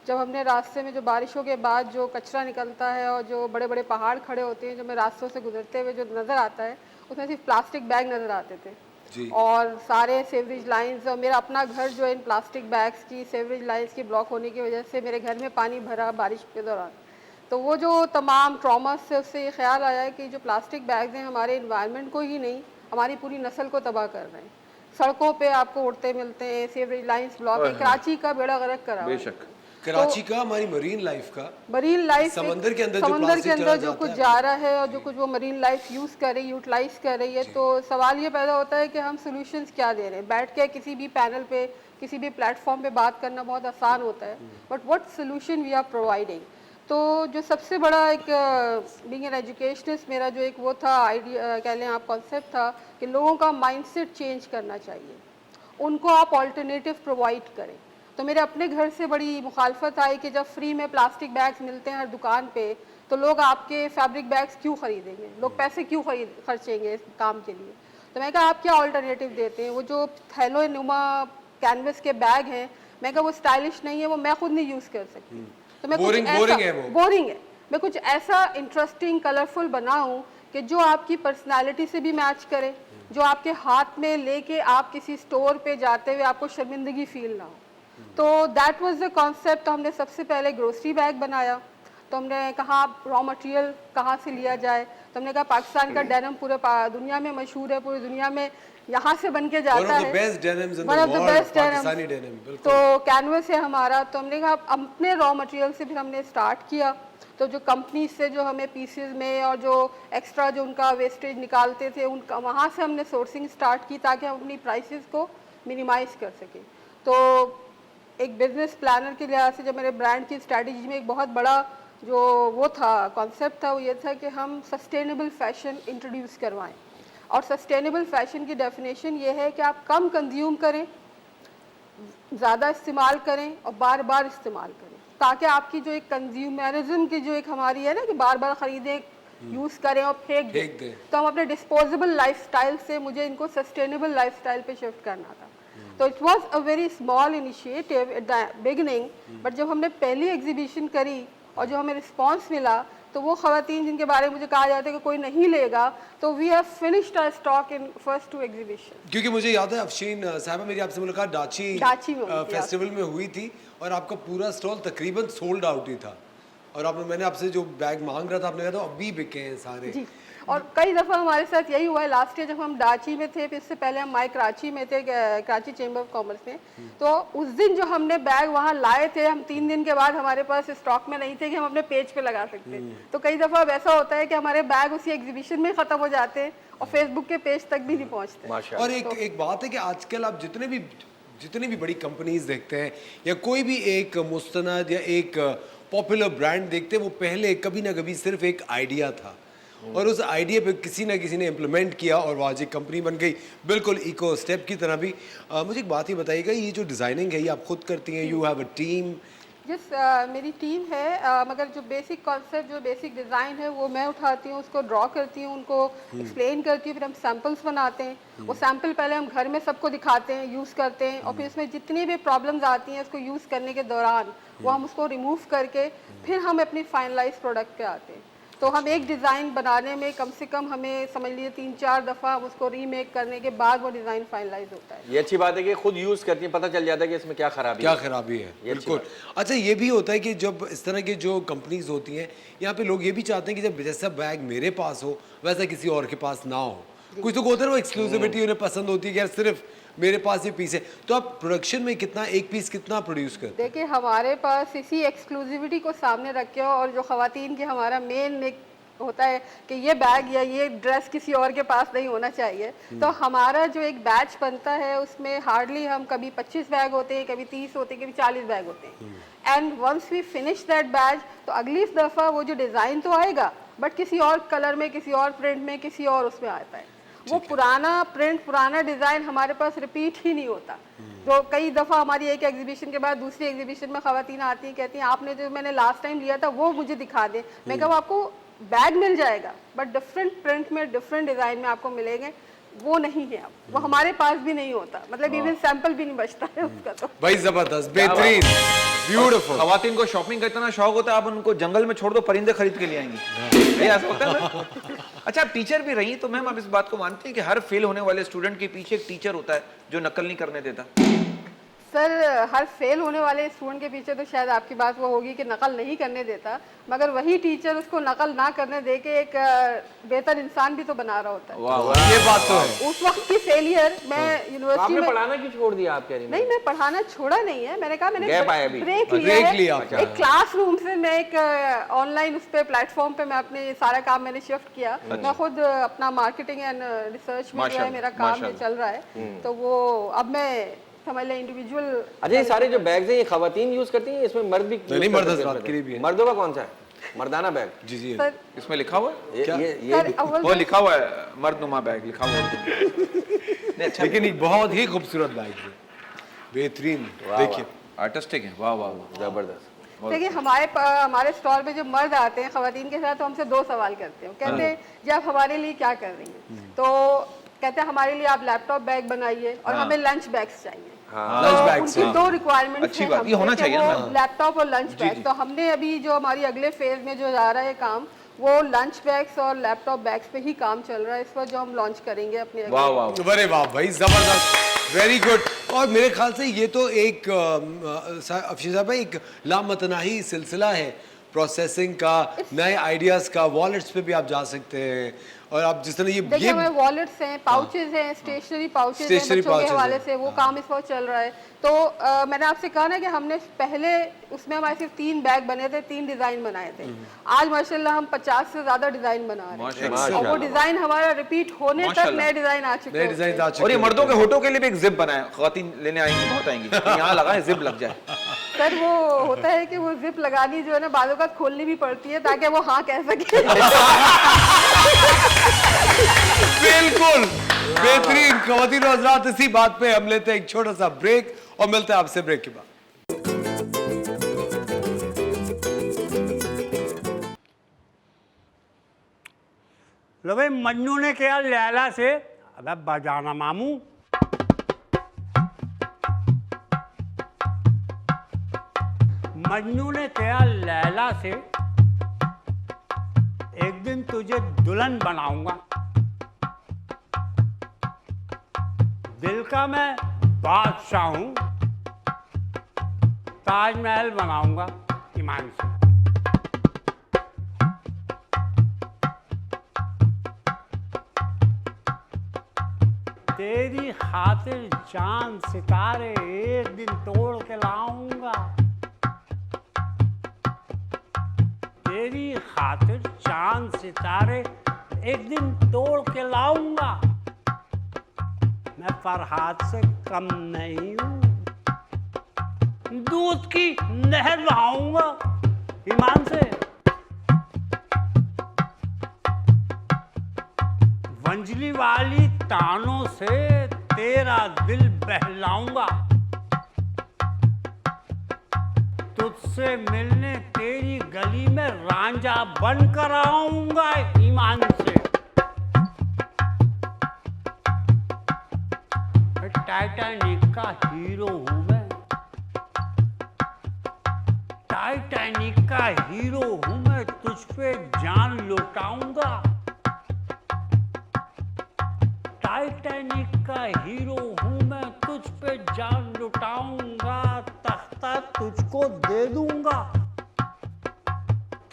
जब हमने रास्ते में जो बारिशों के बाद जो कचरा निकलता है और जो बड़े बड़े पहाड़ खड़े होते हैं, जो मैं रास्तों से गुजरते हुए जो नज़र आता है, उसमें सिर्फ प्लास्टिक बैग नज़र आते थे
जी।
और सारे सेवरेज लाइंस, और मेरा अपना घर जो है इन प्लास्टिक बैग्स की सेवरेज लाइंस की ब्लॉक होने की वजह से मेरे घर में पानी भरा बारिश के दौरान। तो वो जो तमाम ट्रॉमास से उससे ये ख्याल आया है कि जो प्लास्टिक बैग्स हैं हमारे इन्वायरमेंट को ही नहीं, हमारी पूरी नस्ल को तबाह कर रहे हैं। सड़कों पे आपको उड़ते मिलते हैं, सेवरेज लाइंस ब्लॉक है, कराची का बेड़ा गर्क करा हुआ है।
बेशक।
कराची का, हमारी मरीन लाइफ का,
मरीन लाइफ
समंदर के अंदर जो
समंदर
प्लास्टिक
के अंदर
चला
जो
जाता
कुछ
है।
जा रहा है और जो कुछ वो मरीन लाइफ यूज कर रही है, यूटिलाइज कर रही है, तो सवाल ये पैदा होता है कि हम सॉल्यूशंस क्या दे रहे हैं। बैठ के किसी भी पैनल पे, किसी भी प्लेटफॉर्म पे बात करना बहुत आसान होता है, but what solution we are providing. तो जो सबसे बड़ा एक बीइंग एन एजुकेशनिस्ट मेरा जो एक वो था आइडिया कह लें आप, कॉन्सेप्ट था कि लोगों का माइंडसेट चेंज करना चाहिए, उनको आप ऑल्टरनेटिव प्रोवाइड करें। तो मेरे अपने घर से बड़ी मुखालफत आई कि जब फ्री में प्लास्टिक बैग्स मिलते हैं हर दुकान पे, तो लोग आपके फैब्रिक बैग्स क्यों खरीदेंगे, लोग पैसे क्यों खर्चेंगे इस काम के लिए। तो मैं कहा आप क्या ऑल्टरनेटिव देते हैं। वो जो थैलो नुमा कैनवस के बैग हैं, मैं कहा वो स्टाइलिश नहीं है, वो मैं खुद नहीं यूज़ कर सकती। तो मैं
बोरिंग है वो।
बोरिंग है, मैं कुछ ऐसा इंटरेस्टिंग कलरफुल बनाऊं कि जो आपकी पर्सनालिटी से भी मैच करे, जो आपके हाथ में लेके आप किसी स्टोर पे जाते हुए आपको शर्मिंदगी फील ना हो। तो दैट वाज द कॉन्सेप्ट। तो हमने सबसे पहले ग्रोसरी बैग बनाया। तो हमने कहा रॉ मटेरियल कहाँ से लिया जाए, तो हमने कहा पाकिस्तान का डेनिम पूरे दुनिया में मशहूर है, पूरी दुनिया में यहाँ से बन के जाता है, one of the best denim. तो कैनवस है हमारा। तो हमने कहा अपने रॉ मटेरियल से फिर हमने स्टार्ट किया। तो जो कंपनी से जो हमें पीसेस में और जो एक्स्ट्रा जो उनका वेस्टेज निकालते थे, उनका वहाँ से हमने सोर्सिंग स्टार्ट की ताकि हम अपनी प्राइसेस को मिनिमाइज कर सकें। तो एक बिजनेस प्लानर के लिहाज से जब मेरे ब्रांड की स्ट्रैटेजी में एक बहुत बड़ा जो वो था कॉन्सेप्ट था, वो ये था कि हम सस्टेनेबल फैशन इंट्रोड्यूस करवाएं। और सस्टेनेबल फैशन की डेफिनेशन ये है कि आप कम कंज्यूम करें, ज़्यादा इस्तेमाल करें और बार बार इस्तेमाल करें, ताकि आपकी जो एक कंज्यूमरिज्म की जो एक हमारी है ना कि बार बार ख़रीदें, यूज़ करें और फेंक दें। तो हम अपने डिस्पोजेबल लाइफस्टाइल से मुझे इनको सस्टेनेबल लाइफस्टाइल पे शिफ्ट करना था। तो it was a very small initiative at the beginning, but जब हमने पहली एग्जीबिशन करी और जो हमें रिस्पांस मिला, तो वो खवातीन जिनके बारे में मुझे कहा जाता है कि कोई नहीं लेगा, तो we have finished our stock in first 2 exhibition.
क्योंकि मुझे याद है अफशीन साहिबा, मेरी आपसे मुलाकात डाची
में
फेस्टिवल में हुई थी और आपका पूरा स्टॉल तकरीबन सोल्ड आउट ही था, और मैंने आपसे जो बैग मांग रहा था आपने कहा था अभी बिके हैं सारे।
जी, और कई दफ़ा हमारे साथ यही हुआ है। लास्ट ईयर जब हम डाची में थे, फिर इससे पहले हम कराची में थे, कराची चेंबर ऑफ कॉमर्स में, तो उस दिन जो हमने बैग वहाँ लाए थे, हम 3 दिन के बाद हमारे पास स्टॉक में नहीं थे कि हम अपने पेज पे लगा सकते। तो कई दफ़ा अब ऐसा होता है कि हमारे बैग उसी एग्जीबिशन में ख़त्म हो जाते हैं और फेसबुक के पेज तक भी नहीं पहुँचते।
और एक बात है कि आजकल आप जितनी भी बड़ी कंपनीज देखते हैं या कोई भी एक मुस्तनद या एक पॉपुलर ब्रांड देखते हैं, वो पहले कभी ना कभी सिर्फ एक आइडिया था और उस आइडिया पे किसी ना किसी ने इम्प्लीमेंट किया और वो आज एक कंपनी बन गई, बिल्कुल इको स्टेप की तरह भी। मुझे एक बात ही बताइएगा, ये जो डिज़ाइनिंग है ये आप खुद करती हैं, you have a team?
Yes, मेरी टीम है, मगर जो बेसिक कॉन्सेप्ट, जो बेसिक डिज़ाइन है वो मैं उठाती हूँ, उसको ड्रॉ करती हूँ, उनको एक्सप्लेन करती हूँ, फिर हम सैम्पल्स बनाते हैं। वो सैम्पल पहले हम घर में सबको दिखाते हैं, यूज़ करते हैं, और फिर उसमें जितनी भी प्रॉब्लम्स आती हैं उसको यूज़ करने के दौरान वो हम उसको रिमूव करके फिर हम अपनी फाइनलाइज प्रोडक्ट पे आते हैं। तो हम एक डिज़ाइन बनाने में कम से कम हमें समझ लीजिए 3-4 दफ़ा उसको रीमेक करने के बाद वो डिज़ाइन फाइनलाइज होता है।
ये अच्छी बात है कि खुद यूज़ करती है, पता चल जाता है कि इसमें क्या खराबी है।
बिल्कुल। अच्छा, ये भी होता है कि जब इस तरह की जो कंपनीज होती हैं, यहाँ पे लोग ये भी चाहते हैं कि जब जैसा बैग मेरे पास हो वैसा किसी और के पास ना हो। कुछ तो होता है वो एक्सक्लूसिविटी उन्हें पसंद होती है कि यार सिर्फ मेरे पास ये पीस है। तो आप प्रोडक्शन में कितना, एक पीस कितना प्रोड्यूस करते हैं?
देखिए, हमारे पास इसी एक्सक्लूसिविटी को सामने रख के, और जो ख़वातीन की हमारा मेन एक होता है कि ये बैग या ये ड्रेस किसी और के पास नहीं होना चाहिए, तो हमारा जो एक बैच बनता है उसमें हार्डली हम कभी 25 बैग होते हैं, कभी 30 होते हैं, कभी 40 बैग होते हैं। And once we finish that batch, तो अगली दफ़ा वो जो डिज़ाइन तो आएगा, बट किसी और कलर में, किसी और प्रिंट में, किसी और उसमें आता है। वो पुराना प्रिंट, पुराना डिज़ाइन हमारे पास रिपीट ही नहीं होता। जो कई दफ़ा हमारी एक एग्जीबिशन के बाद दूसरी एग्जीबिशन में ख़वातीन आती हैं, कहती हैं आपने जो मैंने लास्ट टाइम लिया था वो मुझे दिखा दें। मैं कहा आपको बैग मिल जाएगा, बट डिफरेंट प्रिंट में, डिफरेंट डिज़ाइन में आपको मिलेंगे, वो नहीं है अब, वो हमारे पास भी नहीं होता, मतलब इवन सैंपल भी नहीं बचता है उसका। तो
भाई जबरदस्त, बेहतरीन, ब्यूटीफुल।
खवातीन को शॉपिंग का इतना शौक होता है, आप उनको जंगल में छोड़ दो, परिंदे खरीद के ले आएंगी। ऐसा होता है ना? अच्छा, आप टीचर भी रही, तो मैम आप इस बात को मानते हैं कि हर फेल होने वाले स्टूडेंट के पीछे एक टीचर होता है जो नकल नहीं करने देता?
सर हर फेल होने वाले स्टूडेंट के पीछे तो शायद आपकी बात वो होगी कि नकल नहीं करने देता, मगर वही टीचर उसको नकल ना करने दे के एक बेहतर इंसान भी तो बना रहा होता है।
वाह,
ये बात तो है।
उस वक्त की फेलियर मैं
तो
यूनिवर्सिटी
आपने
में
पढ़ाना क्यों छोड़ दिया आप कह रही हैं?
नहीं, मैं पढ़ाना छोड़ा नहीं है, मैंने कहा मैंने
गैप आया अभी।
ब्रेक
ब्रेक
लिया
लिया
है।
आपने।
एक क्लासरूम से मैं एक ऑनलाइन उस पे प्लेटफॉर्म पे मैं अपने सारा काम मैंने शिफ्ट किया। मैं खुद अपना मार्केटिंग एंड रिसर्च में जो है मेरा काम ये चल रहा है, तो वो अब मैं समझ लें इंडिविजुअल।
अच्छा, ये सारे जो बैग्स हैं ये खवातीन यूज करती हैं, इसमें मर्द भी use
नहीं, मर्द
करते हैं
हजरात
इसमें?
के लिए भी है।
मर्दों का कौन सा है? मर्दाना बैग।
जी जी
सर
इसमें लिखा हुआ है,
सर अव्वल
वो लिखा हुआ है मर्दनुमा बैग लिखा हुआ है।
लेकिन एक बहुत ही खूबसूरत बैग है, बेहतरीन। देखिए
आर्टिस्टिक है, वाह वाह वाह,
जबरदस्त।
देखिए हमारे स्टॉल पे जो मर्द आते हैं खवातीन के साथ, तो हमसे 2 सवाल करते हैं। कहते हैं जी आप हमारे लिए क्या कर रही हैं, तो कहते हैं हमारे लिए आप लैपटॉप बैग बनाइए और हमें लंच बैग्स चाहिए।
लंच बैग
उनकी 2 रिक्वायरमेंट्स
अच्छी बात, ये होना चाहिए ना।
लैपटॉप और लंच बैग। तो हमने अभी जो हमारी अगले फेज में जो जा रहा है काम, वो लंच बैग्स और लैपटॉप बैग्स पे ही काम चल रहा है इस वक्त, जो हम लॉन्च करेंगे अपने
वाह वाह,
अरे वाह भाई, जबरदस्त, वेरी गुड। और मेरे ख्याल से ये तो एक अफशीर साहब भाई एक लामतनाही सिलसिला है प्रोसेसिंग का, नए आइडियाज का। वॉलेट्स पे भी आप जा सकते हैं, और आप जिस तरह
देखिए
ये
हमें वॉलेट्स हैं, पाउचेज हैं, स्टेशनरी पाउचेज हैं
स्टेशनरी
बच्चों के
pouches
हवाले
हैं।
से, वो काम इस वक्त चल रहा है। तो मैंने आपसे कहा ना कि हमने पहले उसमें हमारे सिर्फ 3 बैग बने थे, 3 डिजाइन बनाए थे। आज माशाल्लाह हम 50 से ज्यादा डिजाइन बना रहे हैं, और वो डिजाइन हमारा रिपीट होने तक
माशाल्लाह।
नए डिजाइन आ चुके
नए
हैं।
डिजाइन आ चुके
और ये
हैं।
मर्दों के होठों के लिए भी एक जिप बनाया, खवातीन लेने आएंगी, बहुत आएंगी, यहाँ लगाए जिप लग जाए।
सर वो होता है कि वो जिप लगानी जो है ना बालों का खोलनी भी पड़ती है ताकि वो हाँ कह सके।
बिल्कुल बेहतरीन। खवातीन और हज़रात, इसी बात पे हम लेते हैं एक छोटा सा ब्रेक और मिलते हैं आपसे ब्रेक के बाद।
लो भाई, मन्नू ने किया लैला से, अबे बजाना मामू। मन्नू ने किया लैला से, एक दिन तुझे दुल्हन बनाऊंगा, दिल का मैं बादशाह हूं, ताजमहल बनाऊंगा ईमान से। तेरी खातिर चांद सितारे एक दिन तोड़ के लाऊंगा, तेरी खातिर चांद सितारे एक दिन तोड़ के लाऊंगा। मैं फरहाद से कम नहीं हूं, दूध की नहर बहाऊंगा ईमान से। वंजली वाली तानों से तेरा दिल बहलाऊंगा, तुझसे मिलने तेरी गली में रांझा बनकर आऊंगा ईमान से। टाइटैनिक का हीरो हूं मैं, टाइटैनिक का हीरो हूं मैं, तुझ पे जान लौटाऊंगा। टाइटैनिक का हीरो हूं मैं, तुझ पे जान लुटाऊंगा। तख्ता तुझको दे दूंगा,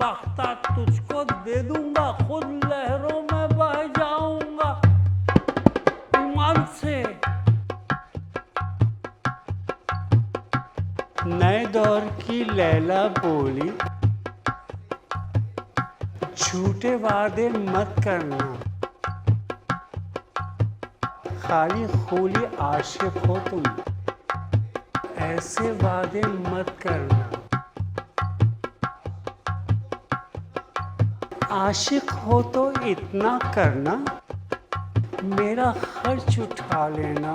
तख्ता तुझको दे दूंगा, खुद लहरों में बह जाऊंगा ईमान से। नए दौर की लैला बोली, झूठे वादे मत करना, खाली खूली आशिक हो तुम, ऐसे वादे मत करना। आशिक हो तो इतना करना, मेरा खर्च उठा लेना,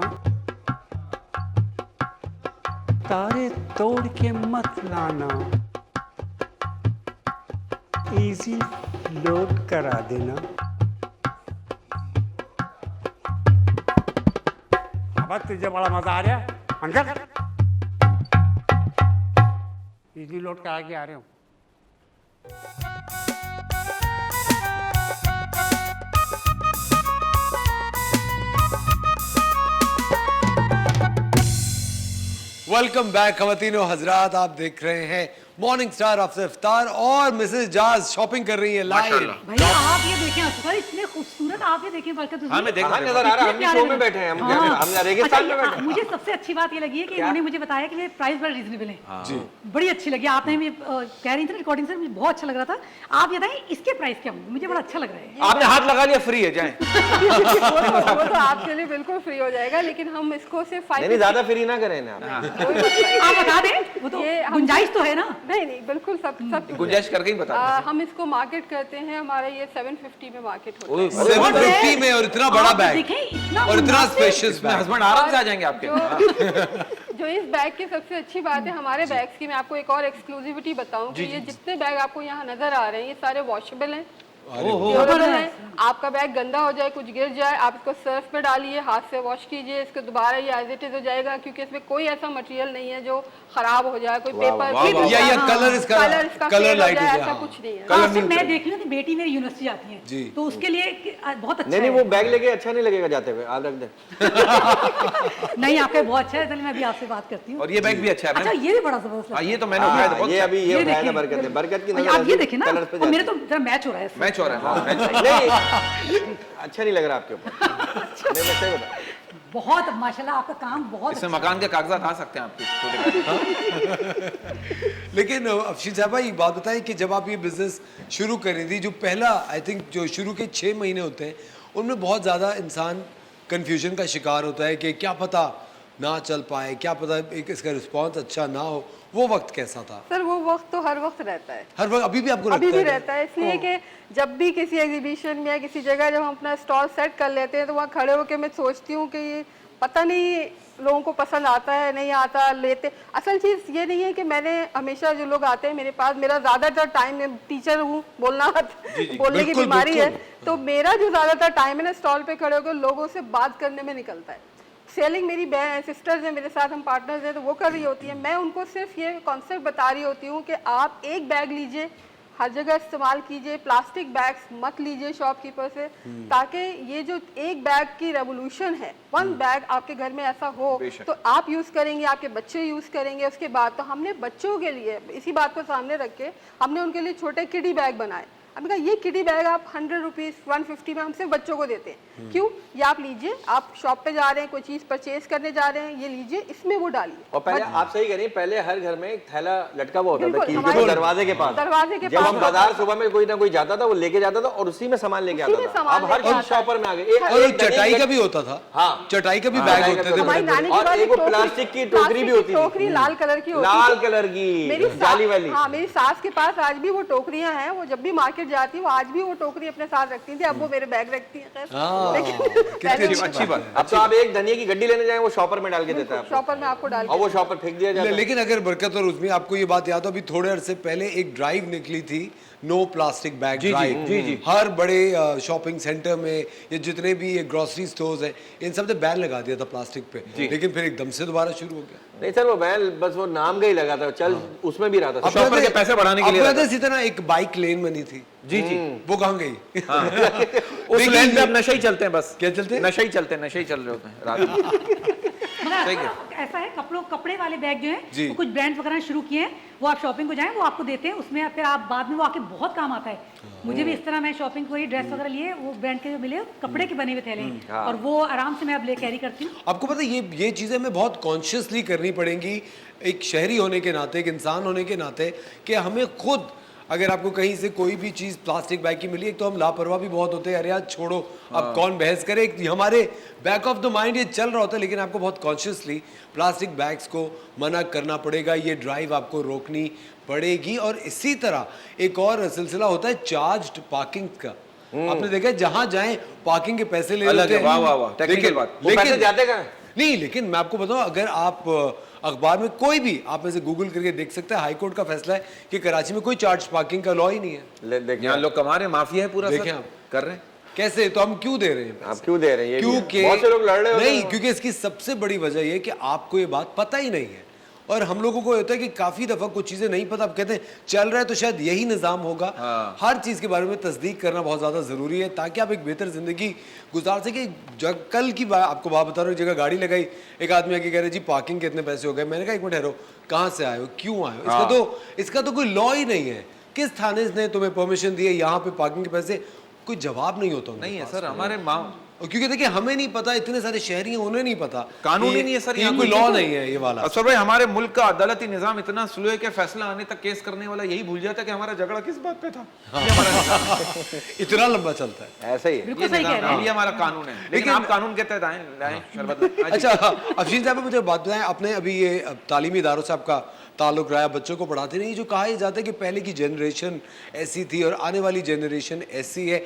तारे तोड़ के मत लाना, इजी लोड करा देना। अब तुझे बड़ा मजा आ रहा है, अंकल इजी लोड करा के आ रहे हो।
वेलकम बैक खवातीनो हजरात, आप देख रहे हैं मॉर्निंग स्टार आफ्टर इफ्तार और मिसेस जाज शॉपिंग कर रही है लाइव।
भैया आप ये देखें असगर, इतने खूबसूरत आप ये देखें बरकत।
हाँ, मैं देख
हाँ नजर आ रहा है, हम शो में बैठे हैं, हम रेगिस्तान में बैठे हैं।
मुझे सबसे अच्छी बात ये लगी है कि इन्होंने मुझे बताया कि मेरे प्राइस बड़े रीजनेबल हैं।
जी
बड़ी अच्छी लगी। आपने भी कह रही थी रिकॉर्डिंग से, मुझे बहुत अच्छा लग रहा था। आप ये बताएं इसके प्राइस क्या होंगे, मुझे बड़ा अच्छा लग रहा है।
आपने हाथ लगा लिया, फ्री है, जाएं।
वो तो आपके लिए बिल्कुल फ्री हो जाएगा, लेकिन हम इसको सिर्फ
नहीं ज्यादा फ्री ना करें ना आप।
आप बता दें, वो तो
ये हम-
गुंजाइश तो है ना।
नहीं बिल्कुल सब
गुंजाइश करके ही बता दें।
हम इसको मार्केट करते हैं, हमारा ये 750 में मार्केट होता है।
750 में और इतना बड़ा
आप
बैग
देखें, इतना
और इतना
मुनासिब।
स्पेशियस
इसमें
बैग।
हस्बैंड आराम से आ जाएंगे आपके।
जो इस बैग की सबसे अच्छी बात है हमारे बैग्स की, मैं आपको एक और एक्सक्लूसिविटी बताऊं कि ये जितने बैग आपको यहाँ नजर आ रहे हैं ये सारे वॉशेबल हैं, ड्यूरेबल हैं। आपका बैग गंदा हो जाए, कुछ गिर जाए, आप इसको सर्फ में डालिए, हाथ से वॉश कीजिए, इसको दोबारा ये एज इट इज हो जाएगा, क्योंकि इसमें कोई ऐसा मटेरियल नहीं है जो खराब हो जाए, कोई पेपर
या कलर इसका कलर लाइट हो
ऐसा
जाए।
कुछ नहीं है।
हाँ, सिर्फ मैं देख रही हूँ कि बेटी मेरी यूनिवर्सिटी जाती है,
जी।
तो उसके लिए बहुत अच्छा
नहीं
है।
वो बैग लेके अच्छा नहीं लगेगा जाते हुए, आप रख दें।
नहीं आपका बहुत अच्छा है, चलिए मैं अभी आपसे बात करती हूँ।
और ये बैग भी अच्छा है।
अच्छा ये भी बड़ा जबरदस्त
हाँ,
है।
ये तो मैंने उठाया था, बहुत
ये
अच्छा।
अभी ये
ये
उठाया था
देखिए।
बरकत ने, बरकत की
आप ये देखें ना,
कलर्स पे
और मेरे
जाती
तो जरा मैच हो रहा है इसमें।
मैच हो रहा है, हाँ, मैच।
है। नहीं अच्छा नहीं लग रहा आपके ऊपर। नहीं मैं सही बता।
बहुत माशाल्लाह आपका काम बहुत
इसमें
अच्छा
मकान के कागजात आ सकते हैं आपके छोटे।
लेकिन अफशीन साहबा एक बात बताएं कि जब आप ये बिजनेस शुरू कर रही थी, जो पहला आई थिंक जो शुरू के 6 महीने होते हैं उनमें बहुत ज़्यादा इंसान कंफ्यूजन का शिकार होता है कि क्या पता ना चल पाए, क्या पता एक इसका रिस्पांस अच्छा ना हो। वो वक्त कैसा था?
सर वो वक्त तो हर वक्त रहता है,
हर वक्त अभी भी आपको
अभी
लगता
भी
है?
रहता है, इसलिए कि जब भी किसी एग्जीबिशन में या किसी जगह जब हम अपना स्टॉल सेट कर लेते हैं तो वहाँ खड़े होकर मैं सोचती हूँ कि ये पता नहीं लोगों को पसंद आता है नहीं आता, लेते। असल चीज़ ये नहीं है कि मैंने हमेशा जो लोग आते हैं मेरे पास, मेरा ज़्यादातर टाइम, मैं टीचर हूँ, बोलना बोलने की
बिल्कुल,
बीमारी है,
बिल्कुल।
तो मेरा जो ज़्यादातर टाइम है ना स्टॉल पे खड़े होकर लोगों से बात करने में निकलता है। सेलिंग मेरी सिस्टर्स हैं मेरे साथ, हम पार्टनर्स हैं, तो वो कर रही होती हैं, मैं उनको सिर्फ ये कॉन्सेप्ट बता रही होती हूँ कि आप एक बैग लीजिए, हर जगह इस्तेमाल कीजिए, प्लास्टिक बैग्स मत लीजिए शॉपकीपर से, ताकि ये जो एक बैग की रेवोल्यूशन है, वन बैग आपके घर में ऐसा हो तो आप यूज़ करेंगे, आपके बच्चे यूज़ करेंगे। उसके बाद तो हमने बच्चों के लिए इसी बात को सामने रख के हमने उनके लिए छोटे किडी बैग बनाए। हमने कहा ये किडी बैग आप 100 रुपीज़ 150 में हम सिर्फ बच्चों को देते हैं। क्यों? ये आप लीजिए, आप शॉप पे जा रहे हैं, कोई चीज़ परचेज करने जा रहे हैं, ये लीजिए, इसमें वो डालिए।
और पहले आप सही करिए, पहले हर घर में एक थैला लटका हुआ होता था
बिल्कुल,
कील के
हमारे
दरवाजे के पास।
दरवाजे के
जब
पास
हम बाजार सुबह में कोई ना कोई जाता था वो लेके जाता था और उसी में सामान लेके
उसी
आता
में
था।
सामान
अब हर
लेके
चीज
आता है।
शॉपर में आ गए।
और एक चटाई का भी होता था।
हाँ।
चटाई का भी
हाँ,
बैग
चटाई
होते
का
थे
भी
हमारी
बड़े
नानी
बड़े।
के
और
पास
एक वो प्लास्टिक की टोकरी भी होती थी।
टोकरी लाल कलर की होती
लाल
थी।
कलर की
मेरी
जाली वाली।
हाँ, मेरी सास के पास आज भी वो टोकरियां हैं, वो जब भी मार्केट जाती है वो आज भी वो टोकरी अपने साथ रखती थी। अब वो मेरे बैग रखती है खैर।
हाँ,
लेकिन
कितनी
पहले
अच्छी बात।
अब तो आप एक धनिया की गड्डी लेने जाए वो शॉपर में डाल के देता है आपको।
शॉपर में आपको डाल
और वो शॉपर फेंक दिया जाता है।
लेकिन अगर बरकत और उसमें आपको ये बात याद हो, अभी थोड़े अरसे पहले एक ड्राइव निकली थी, नो प्लास्टिक बैग ड्राइव।
जी।
हर बड़े शॉपिंग सेंटर में ये जितने भी ये ग्रोसरी स्टोर्स हैं इन सब ने बैन लगा दिया था प्लास्टिक पे, लेकिन फिर एकदम से दोबारा शुरू हो गया।
नहीं सर वो बैल बस वो नाम का ही लगा था, चल उसमें भी रहा था।
अब
शॉपर के पैसे बढ़ाने के लिए
आपको याद है इसी तरह एक बाइक लेन बनी थी,
जी।
वो कहाँ गई?
उस लेन पे अब नशे ही चलते हैं बस।
क्या चलते हैं?
नशे ही चलते हैं, नशे ही चल रहे होते हैं रात में। सही है।
ऐसा है, कपड़े वाले बैग जो
जी।
है वो कुछ ब्रांड्स वगैरह शुरू किए हैं, वो आप शॉपिंग को जाएं वो आपको देते हैं, उसमें फिर आप बाद में वो आके बहुत काम आता है। मुझे भी इस तरह, मैं शॉपिंग को ही ड्रेस वगैरह लिए, वो ब्रांड के जो मिले कपड़े के बने हुए थैले, और वो आराम से मैं अब ले कैरी करती हूँ।
आपको पता है ये चीज़ें हमें बहुत कॉन्शियसली करनी पड़ेंगी एक शहरी होने के नाते, एक इंसान होने के नाते, कि हमें खुद अगर आपको कहीं से कोई भी चीज़ प्लास्टिक बैग की मिली, एक तो हम लापरवाह भी बहुत होते हैं, अरे यार छोड़ो अब कौन बहस करे, हमारे बैक ऑफ द माइंड ये चल रहा होता है, लेकिन आपको बहुत कॉन्शियसली प्लास्टिक बैग्स को मना करना पड़ेगा, ये ड्राइव आपको रोकनी पड़ेगी। और इसी तरह एक और सिलसिला होता है चार्ज्ड पार्किंग का। आपने देखा है जहां जाएं पार्किंग के पैसे ले लेते हैं।
वाह वाह वाह, टेक्निकल बात।
वो पैसे जाते कहाँ हैं?
नहीं, लेकिन मैं आपको बताऊं, अगर आप अखबार में कोई भी आप ऐसे गूगल करके देख सकते हैं, हाई कोर्ट का फैसला है कि कराची में कोई चार्ज पार्किंग का लॉ ही नहीं है।
देखिए
यहाँ लोग कमा रहे हैं, माफिया है पूरा,
देखें
सर,
आप।
कर रहे हैं।
कैसे? तो हम क्यों दे रहे हैं?
आप क्यों दे रहे हैं? ये भी है।
क्योंकि
बहुत से लोग लड़ रहे होते
नहीं,
हैं।
क्योंकि इसकी सबसे बड़ी वजह ये है कि आपको ये बात पता ही नहीं है और हम लोगों को होता है कि काफ़ी दफ़ा कुछ चीज़ें नहीं पता, अब कहते हैं चल रहा है तो शायद यही निज़ाम होगा। हर चीज़ के बारे में तस्दीक करना बहुत ज़्यादा ज़रूरी है ताकि आप एक बेहतर ज़िंदगी गुजार सके। कल की बात आपको बात बता रहा हूँ, एक जगह गाड़ी लगाई, एक आदमी आके कह रहे जी पार्किंग के इतने पैसे हो गए। मैंने कहा एक मिनट ठहरो, कहाँ से आए हो, क्यों आए हो? इसका तो कोई लॉ ही नहीं है। किस थाने ने तुम्हें परमिशन दी है यहाँ पे पार्किंग के पैसे? कोई जवाब नहीं होता
नहीं है सर हमारे माँ,
और क्योंकि देखिए हमें नहीं पता, इतने सारे शहरी हैं उन्हें नहीं पता,
कानून ही नहीं है सर,
ये
यहाँ
कोई
कोई
लॉ नहीं है ये वाला।
सर भाई हमारे मुल्क का अदालती निजाम इतना स्लो है कि फैसला आने तक केस करने वाला यही भूल जाता है कि हमारा झगड़ा किस बात पे था। ये हमारा निजाम है।
इतना लंबा चलता है।
ऐसा ही है।
बिल्कुल सही कह रहे हैं।
ये हमारा कानून है, लेकिन आप कानून के तहत आए शरबत।
अच्छा अफशीन साहब मुझे बात बताएं, आपने अभी ये तालीमी इदारों से आपका ताल्लुक रहा, बच्चों को पढ़ाते नहीं, जो कहा जाता है कि पहले की जनरेशन ऐसी थी और आने वाली जनरेशन ऐसी है।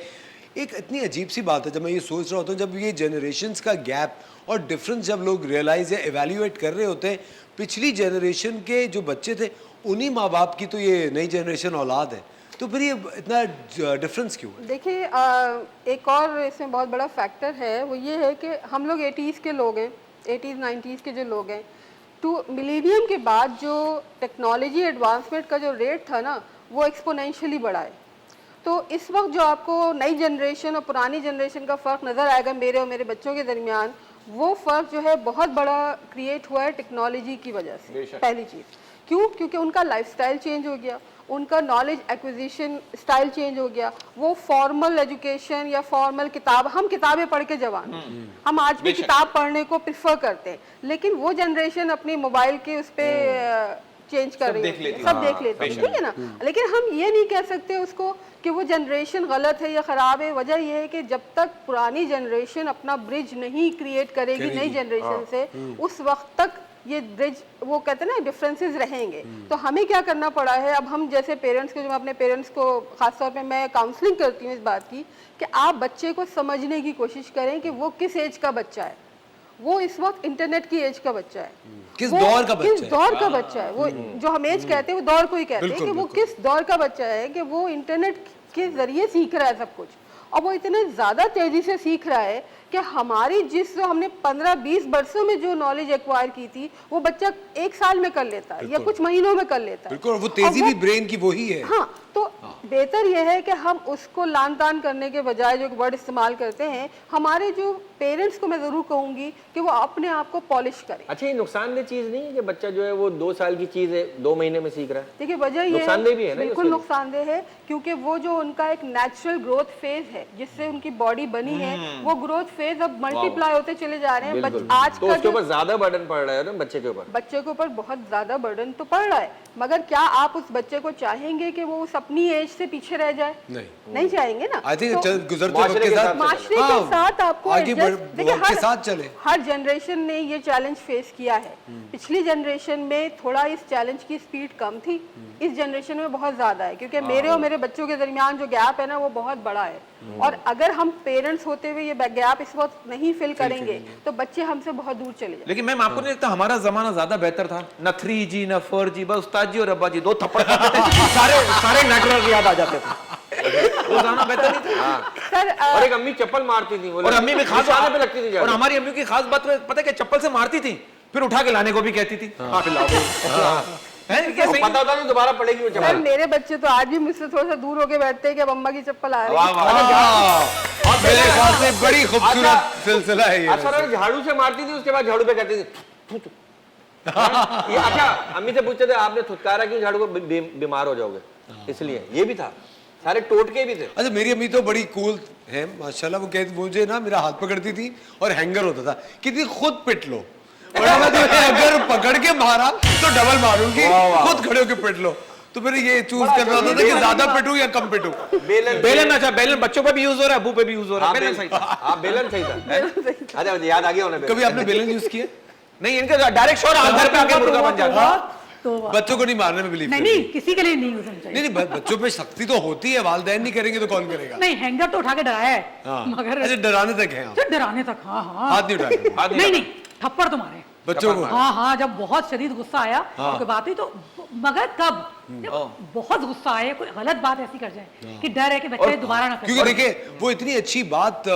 एक इतनी अजीब सी बात है जब मैं ये सोच रहा होता हूँ, जब ये जनरेशन्स का गैप और डिफरेंस जब लोग रियलाइज़ या एवेल्यूएट कर रहे होते हैं, पिछली जनरेशन के जो बच्चे थे उन्हीं माँ बाप की तो ये नई जनरेशन औलाद है, तो फिर ये इतना डिफरेंस क्यों है?
देखिए एक और इसमें बहुत बड़ा फैक्टर है, वो ये है कि हम लोग 80s के लोग हैं, 80s 90s के जो लोग हैं, टू मिलेनियम के बाद जो टेक्नोलॉजी एडवांसमेंट का जो रेट था ना वो एक्सपोनेंशियली बढ़ा है। तो इस वक्त जो आपको नई जनरेशन और पुरानी जनरेशन का फ़र्क नज़र आएगा मेरे और मेरे बच्चों के दरमियान, वो फ़र्क जो है बहुत बड़ा क्रिएट हुआ है टेक्नोलॉजी की वजह से। पहली चीज़ क्यों? क्योंकि उनका लाइफस्टाइल चेंज हो गया, उनका नॉलेज एक्विजिशन स्टाइल चेंज हो गया। वो फॉर्मल एजुकेशन या फॉर्मल किताब, हम किताबें पढ़ के जवान, हम आज भी किताब पढ़ने को प्रेफर करते हैं, लेकिन वो जनरेशन अपनी मोबाइल के उस पर चेंज कर रही है, सब देख लेते हैं, ठीक है ना। लेकिन हम ये नहीं कह सकते उसको कि वो जनरेशन गलत है या ख़राब है। वजह यह है कि जब तक पुरानी जनरेशन अपना ब्रिज नहीं क्रिएट करेगी नई जनरेशन से, उस वक्त तक ये ब्रिज, वो कहते हैं ना, डिफरेंसेस रहेंगे। तो हमें क्या करना पड़ा है, अब हम जैसे पेरेंट्स को, जो मैं अपने पेरेंट्स को खासतौर पे मैं काउंसलिंग करती हूँ इस बात की कि आप बच्चे को समझने की कोशिश करें कि वो किस एज का बच्चा है। वो इस वक्त इंटरनेट की एज का बच्चा है,
किस दौर का बच्चा है,
किस दौर का बच्चा है। वो जो हम एज कहते हैं वो दौर को ही कहते हैं कि वो किस दौर का बच्चा है, कि वो इंटरनेट के जरिए सीख रहा है सब कुछ, और वो इतने ज़्यादा तेज़ी से सीख रहा है कि हमारी जिस हमने 15-20 वर्षों में जो नॉलेज एक्वायर की थी वो बच्चा 1 साल में कर लेता है या कुछ महीनों में कर लेता है।
बिल्कुल, वो तेजी भी ब्रेन की वही है।
हाँ, तो बेहतर यह है कि हम उसको लान तान करने के बजाय जो वर्ड इस्तेमाल करते हैं, हमारे जो पेरेंट्स को मैं ज़रूर कहूँगी कि वो अपने आप को पॉलिश करें।
अच्छा, ये नुकसानदेह चीज़ नहीं है कि बच्चा जो है वो 2 साल की चीज़ है 2 महीने में सीख रहा है?
देखिए वजह ये
नुकसानदेह भी है ना,
बिल्कुल नुकसानदेह है, क्योंकि वो जो उनका एक नेचुरल ग्रोथ फेज है जिससे उनकी बॉडी बनी है, वो ग्रोथ फेज अब मल्टीप्लाई होते चले जा रहे हैं। आज
तो
का
उसके ऊपर ज्यादा बर्डन पड़ रहा है ना बच्चे के ऊपर।
बच्चे के ऊपर बहुत ज्यादा बर्डन तो पड़ रहा है, मगर क्या आप उस बच्चे को चाहेंगे कि वो उस अपनी एज से पीछे रह जाए? नहीं चाहेंगे ना।
आई थिंक गुजरते
माशरे
वक्त के
के
साथ,
माशरे के साथ आपको
आगे
देखिए
वक्त के साथ चले।
हर जनरेशन ने ये चैलेंज फेस किया है। पिछली जनरेशन में थोड़ा इस चैलेंज की स्पीड कम थी, इस जनरेशन में बहुत ज्यादा है, क्योंकि मेरे और मेरे बच्चों के दरमियान जो गैप है ना वो बहुत बड़ा है। और अगर हम पेरेंट्स होते हुए ये गैप इस वक्त नहीं फिल करेंगे तो बच्चे हमसे बहुत दूर चले जाएंगे।
लेकिन मैम आपको नहीं लगता हमारा जमाना ज्यादा बेहतर था? न 3G न 4G, बस उस्ताद जी और अब्बा जी 2 थप्पड़ सारे नेटवर्क याद आ जाते थे। वो जमाना बेहतर नहीं था
सर
और एक अम्मी चप्पल मारती थी,
और अम्मी भी खास
निशाने पे लगती थी
और हमारी अम्मी की खास बात पता है कि चप्पल से मारती थी फिर उठा के लाने को भी कहती थी।
पता होता नहीं दोबारा पड़ेगी वो
सर
चप्पल।
मेरे बच्चे तो आज भी मुझसे थोड़ा सा दूर होके बैठते हैं कि अब अम्मा की चप्पल आ रही
वाह, वाह।
और मेरे ख्याल से बड़ी खूबसूरत सिलसिला है ये।
अच्छा, झाड़ू से मारती थी, उसके बाद झाड़ू पे कहती थी ये। अच्छा, अम्मी से पूछते थे आपने थुतकारा क्यों झाड़ू को, बीमार हो जाओगे इसलिए। ये भी था, सारे टोटके भी थे।
अच्छा, मेरी अम्मी तो बड़ी कूल है माशाल्लाह। वो कहती, मुझे ना मेरा हाथ पकड़ती थी और हैंगर होता था कि खुद पिट लो, वरना मैं तुम्हें अगर पकड़ के मारा तो डबल मारूंगी, खुद खड़े होके पिट लो। तो फिर ये चूज करना होता था कि ज्यादा पिटूं या कम पिटूं।
बेलन, अच्छा बेलन बच्चों पे भी यूज हो रहा है, अबू पे भी यूज हो रहा है। बेलन सही था।
हाँ, बेलन सही था। अच्छा, याद आ गया उन्हें।
कभी आपने बेलन यूज किया?
नहीं, इनका डायरेक्ट शॉट घर पे आके मुर्गा बन जाता।
तो
बच्चों को नहीं मारने में बिलीव
नहीं, किसी के लिए नहीं यूज होना चाहिए।
नहीं, बच्चों पे शक्ति तो होती है, वालिदैन नहीं करेंगे तो कौन करेगा?
नहीं, हैंगर तो उठा के डराया है,
हाँ।
मगर
अच्छा, डराने तक है आप?
डराने तक, हाँ हाँ,
हाथ नहीं उठाए?
नहीं, थप्पड़ तो मारे।
बच्चों को
हाँ हाँ, जब बहुत शदीद गुस्सा आया तो बात हुई तो, मगर कब जब बहुत गुस्सा आया, कोई गलत बात ऐसी कर जाए कि डर है कि बच्चे दोबारा ना
क्योंकि
करे।
देखिए वो इतनी अच्छी बात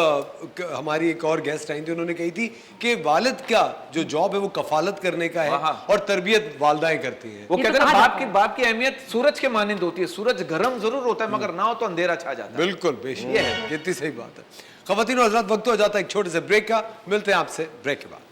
हमारी एक और गेस्ट आई थी, उन्होंने कही थी कि वालिद का जो जॉब है वो कफालत करने का है और तरबियत वालदाएं करती हैं।
वो
ये
कहते
तो
हैं
कहा
ना,
जाता है।
बाप की अहमियत सूरज के मानिंद होती है। सूरज गर्म जरूर होता है मगर ना हो तो अंधेरा छा जाता है।
बिल्कुल बेशक, ये है, कितनी सही बात है। ख़वातीन और हज़रात, वक्त हो जाता है एक छोटे से ब्रेक का। मिलते हैं आपसे ब्रेक के बाद।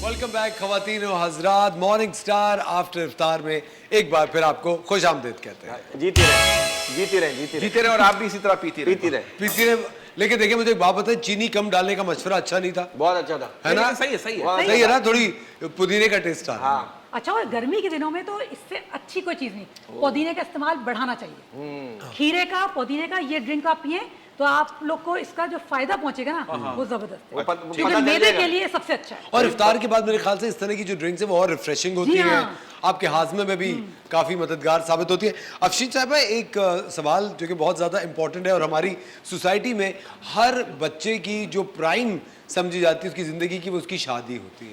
वेलकम बैक ख़वातीन और हज़रात, मॉर्निंग स्टार आफ्टर इफ्तार में एक बार फिर आपको खुश आमदीद कहते हैं।
जीते रहे, जीते रहे, जीते रहे,
जीते रहे और आप भी इसी तरह पीती रहे।
पीती रहे।
पीती रहे। लेकिन देखिए मुझे एक बात बताए, चीनी कम डालने का मशवरा अच्छा नहीं था,
बहुत अच्छा था।
है ना?
लेकिन सही है, सही है।
बहुत
सही है ना, थोड़ी पुदीने का टेस्ट आ रहा है।
हाँ,
अच्छा, और गर्मी के दिनों में तो इससे अच्छी कोई चीज नहीं, पुदीने का इस्तेमाल बढ़ाना चाहिए। खीरे का, पुदीने का ये ड्रिंक आप पिए तो आप लोग को इसका जो फायदा पहुंचेगा ना वो जबरदस्त
वो
है,
पता
क्योंकि
चल
मेदे
जाएगा।
के लिए सबसे अच्छा है।
और इफ्तार के बाद मेरे ख्याल से इस तरह की जो ड्रिंक्स है वो और रिफ्रेशिंग होती
जी
है,
हाँ।
आपके हाजमे में भी काफ़ी मददगार साबित होती है। अफशीन साहब, एक सवाल जो कि बहुत ज़्यादा इंपॉर्टेंट है और हमारी सोसाइटी में हर बच्चे की जो प्राइम समझी जाती है उसकी ज़िंदगी की, वो उसकी शादी होती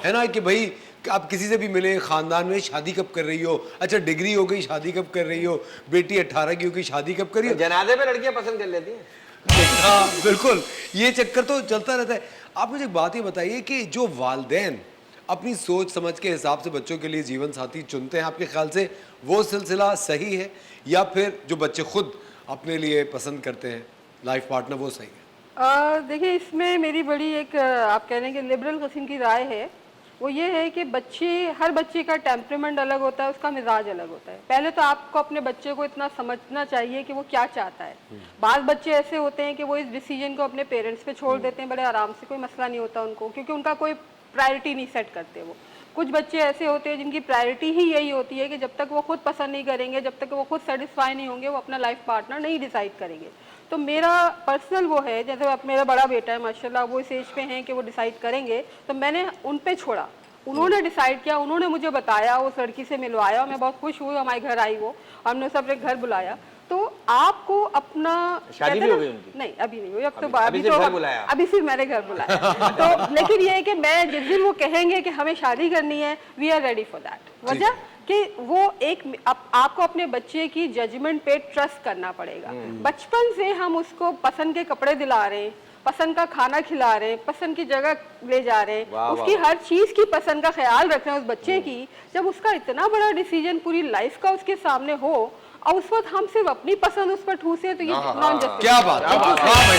है ना? कि भाई आप किसी से भी मिले खानदान में, शादी कब कर रही हो, अच्छा डिग्री हो गई, शादी कब कर रही हो, बेटी 18 की हो गई, शादी कब कर रही हो।
जनाजे में लड़कियां पसंद कर लेती हैं।
हाँ बिल्कुल, ये चक्कर तो चलता रहता है। आप मुझे एक बात ये बताइए कि जो वालिदैन अपनी सोच समझ के हिसाब से बच्चों के लिए जीवन साथी चुनते हैं, आपके ख्याल से वो सिलसिला सही है, या फिर जो बच्चे खुद अपने लिए पसंद करते हैं लाइफ पार्टनर वो सही है?
देखिए, इसमें मेरी बड़ी एक आप कह लें कि लिबरल किस्म की राय है। वो ये है कि हर बच्चे का टेम्परामेंट अलग होता है, उसका मिजाज अलग होता है। पहले तो आपको अपने बच्चे को इतना समझना चाहिए कि वो क्या चाहता है। बात बच्चे ऐसे होते हैं कि वो इस डिसीजन को अपने पेरेंट्स पे छोड़ देते हैं बड़े आराम से, कोई मसला नहीं होता उनको, क्योंकि उनका कोई प्रायोरिटी नहीं सेट करते वो। कुछ बच्चे ऐसे होते हैं जिनकी प्रायोरिटी ही यही होती है कि जब तक वो खुद पसंद नहीं करेंगे, जब तक वो खुद सेटिस्फाई नहीं होंगे, वो अपना लाइफ पार्टनर नहीं डिसाइड करेंगे। तो मेरा पर्सनल वो है, जैसे अब मेरा बड़ा बेटा है माशाल्लाह, वो इस एज पे हैं कि वो डिसाइड करेंगे, तो मैंने उन पे छोड़ा। उन्होंने डिसाइड किया, उन्होंने मुझे बताया, उस लड़की से मिलवाया, मैं बहुत खुश हुई, हमारे घर आई वो, हमने उसे अपने घर बुलाया। तो आपको अपना
शादी भी हो गई उनकी?
नहीं, अभी नहीं हुई, अब तो
अभी सिर्फ घर बुलाया?
अभी सिर्फ मैंने घर बुलाया। तो लेकिन ये है कि मैं जिस दिन वो कहेंगे कि हमें शादी करनी है, we are ready for that. वजह कि वो एक आपको अपने बच्चे की जजमेंट पे ट्रस्ट करना पड़ेगा। बचपन से हम उसको पसंद के कपड़े दिला रहे हैं, पसंद का खाना खिला रहे हैं, पसंद की जगह ले जा रहे हैं, उसकी हर चीज की पसंद का ख्याल रख रहे हैं उस बच्चे की। जब उसका इतना बड़ा डिसीजन पूरी लाइफ का उसके सामने हो और उस वक्त हम सिर्फ अपनी पसंद उस पर ठूसे, तो ये नॉन जस्टिस।
क्या बात है, वाह भाई,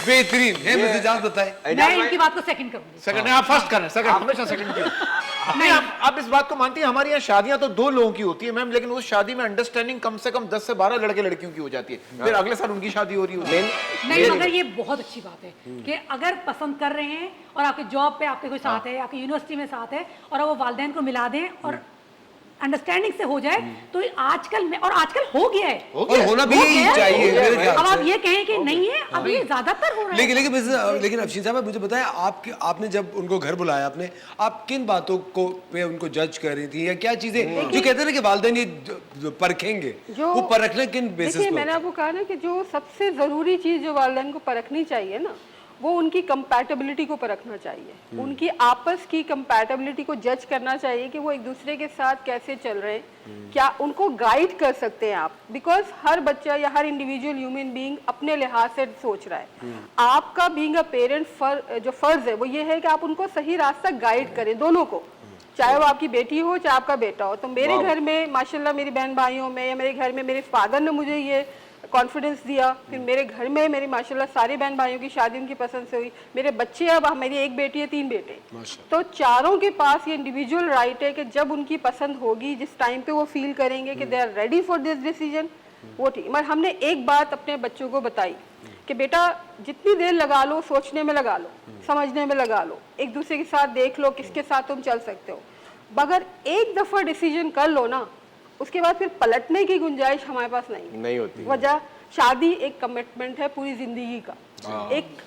बेहतरीन है। मुझे जान बताए,
मैं इनकी बात को सेकंड करूंगी।
सेकंड आप फर्स्ट करें, सेकंड हमेशा सेकंड की। नहीं, आप इस बात को मानती हैं, हमारे यहाँ शादियां तो 2 लोगों की होती है मैम, लेकिन उस शादी में अंडरस्टैंडिंग कम से कम 10 से 12 लड़के लड़कियों की हो जाती है, फिर अगले साल उनकी शादी हो रही होती है।
नहीं, मगर ये बहुत अच्छी बात है कि अगर पसंद कर रहे हैं और आपके जॉब पे आपके कोई साथ है, आपकी यूनिवर्सिटी में साथ है, और वो वालिदैन को मिला दें और अंडरस्टैंडिंग से हो जाए, तो आजकल हो गया है,
और होना भी यही चाहिए मेरे ख्याल
अब आप
से।
ये कहें कि नहीं है, अब ये ज्यादातर हो रहा है।
लेकिन अफशीन साहब, मुझे बताया आपने जब उनको घर बुलाया, आप किन बातों को पे उनको जज कर रही थी, या क्या चीजें जो कहते हैं ना कि वालिदैन ये परखेंगे, वो परखना किन बेसिस
देखिए,
पे?
मैंने आपको कहा ना कि जो सबसे जरूरी चीज जो वालिदैन को परखनी चाहिए ना, वो उनकी कंपैटिबिलिटी को परखना चाहिए, उनकी आपस की कंपैटिबिलिटी को जज करना चाहिए कि वो एक दूसरे के साथ कैसे चल रहे हैं, क्या उनको गाइड कर सकते हैं आप। बिकॉज हर बच्चा या हर इंडिविजुअल ह्यूमन बीइंग अपने लिहाज से सोच रहा है। आपका बीइंग अ पेरेंट जो फर्ज है वो ये है कि आप उनको सही रास्ता गाइड करें, दोनों को, चाहे वो आपकी बेटी हो चाहे आपका बेटा हो। तो मेरे घर में माशाल्लाह मेरी बहन भाइयों में, या मेरे घर में मेरे फादर ने मुझे ये कॉन्फिडेंस दिया, फिर मेरे घर में मेरी माशाल्लाह सारे बहन भाइयों की शादी उनकी पसंद से हुई। मेरे बच्चे, अब मेरी एक बेटी है, 3 बेटे, तो चारों के पास ये इंडिविजुअल राइट है कि जब उनकी पसंद होगी, जिस टाइम पे वो फील करेंगे कि they are ready for this decision, वो ठीक। मगर हमने एक बात अपने बच्चों को बताई कि बेटा जितनी देर लगा लो सोचने में लगा लो, समझने में लगा लो, एक दूसरे के साथ देख लो किसके साथ तुम चल सकते हो, मगर एक दफा डिसीजन कर लो ना, उसके बाद फिर पलटने की गुंजाइश हमारे पास नहीं
होती।
वजह शादी एक कमिटमेंट है पूरी जिंदगी का, एक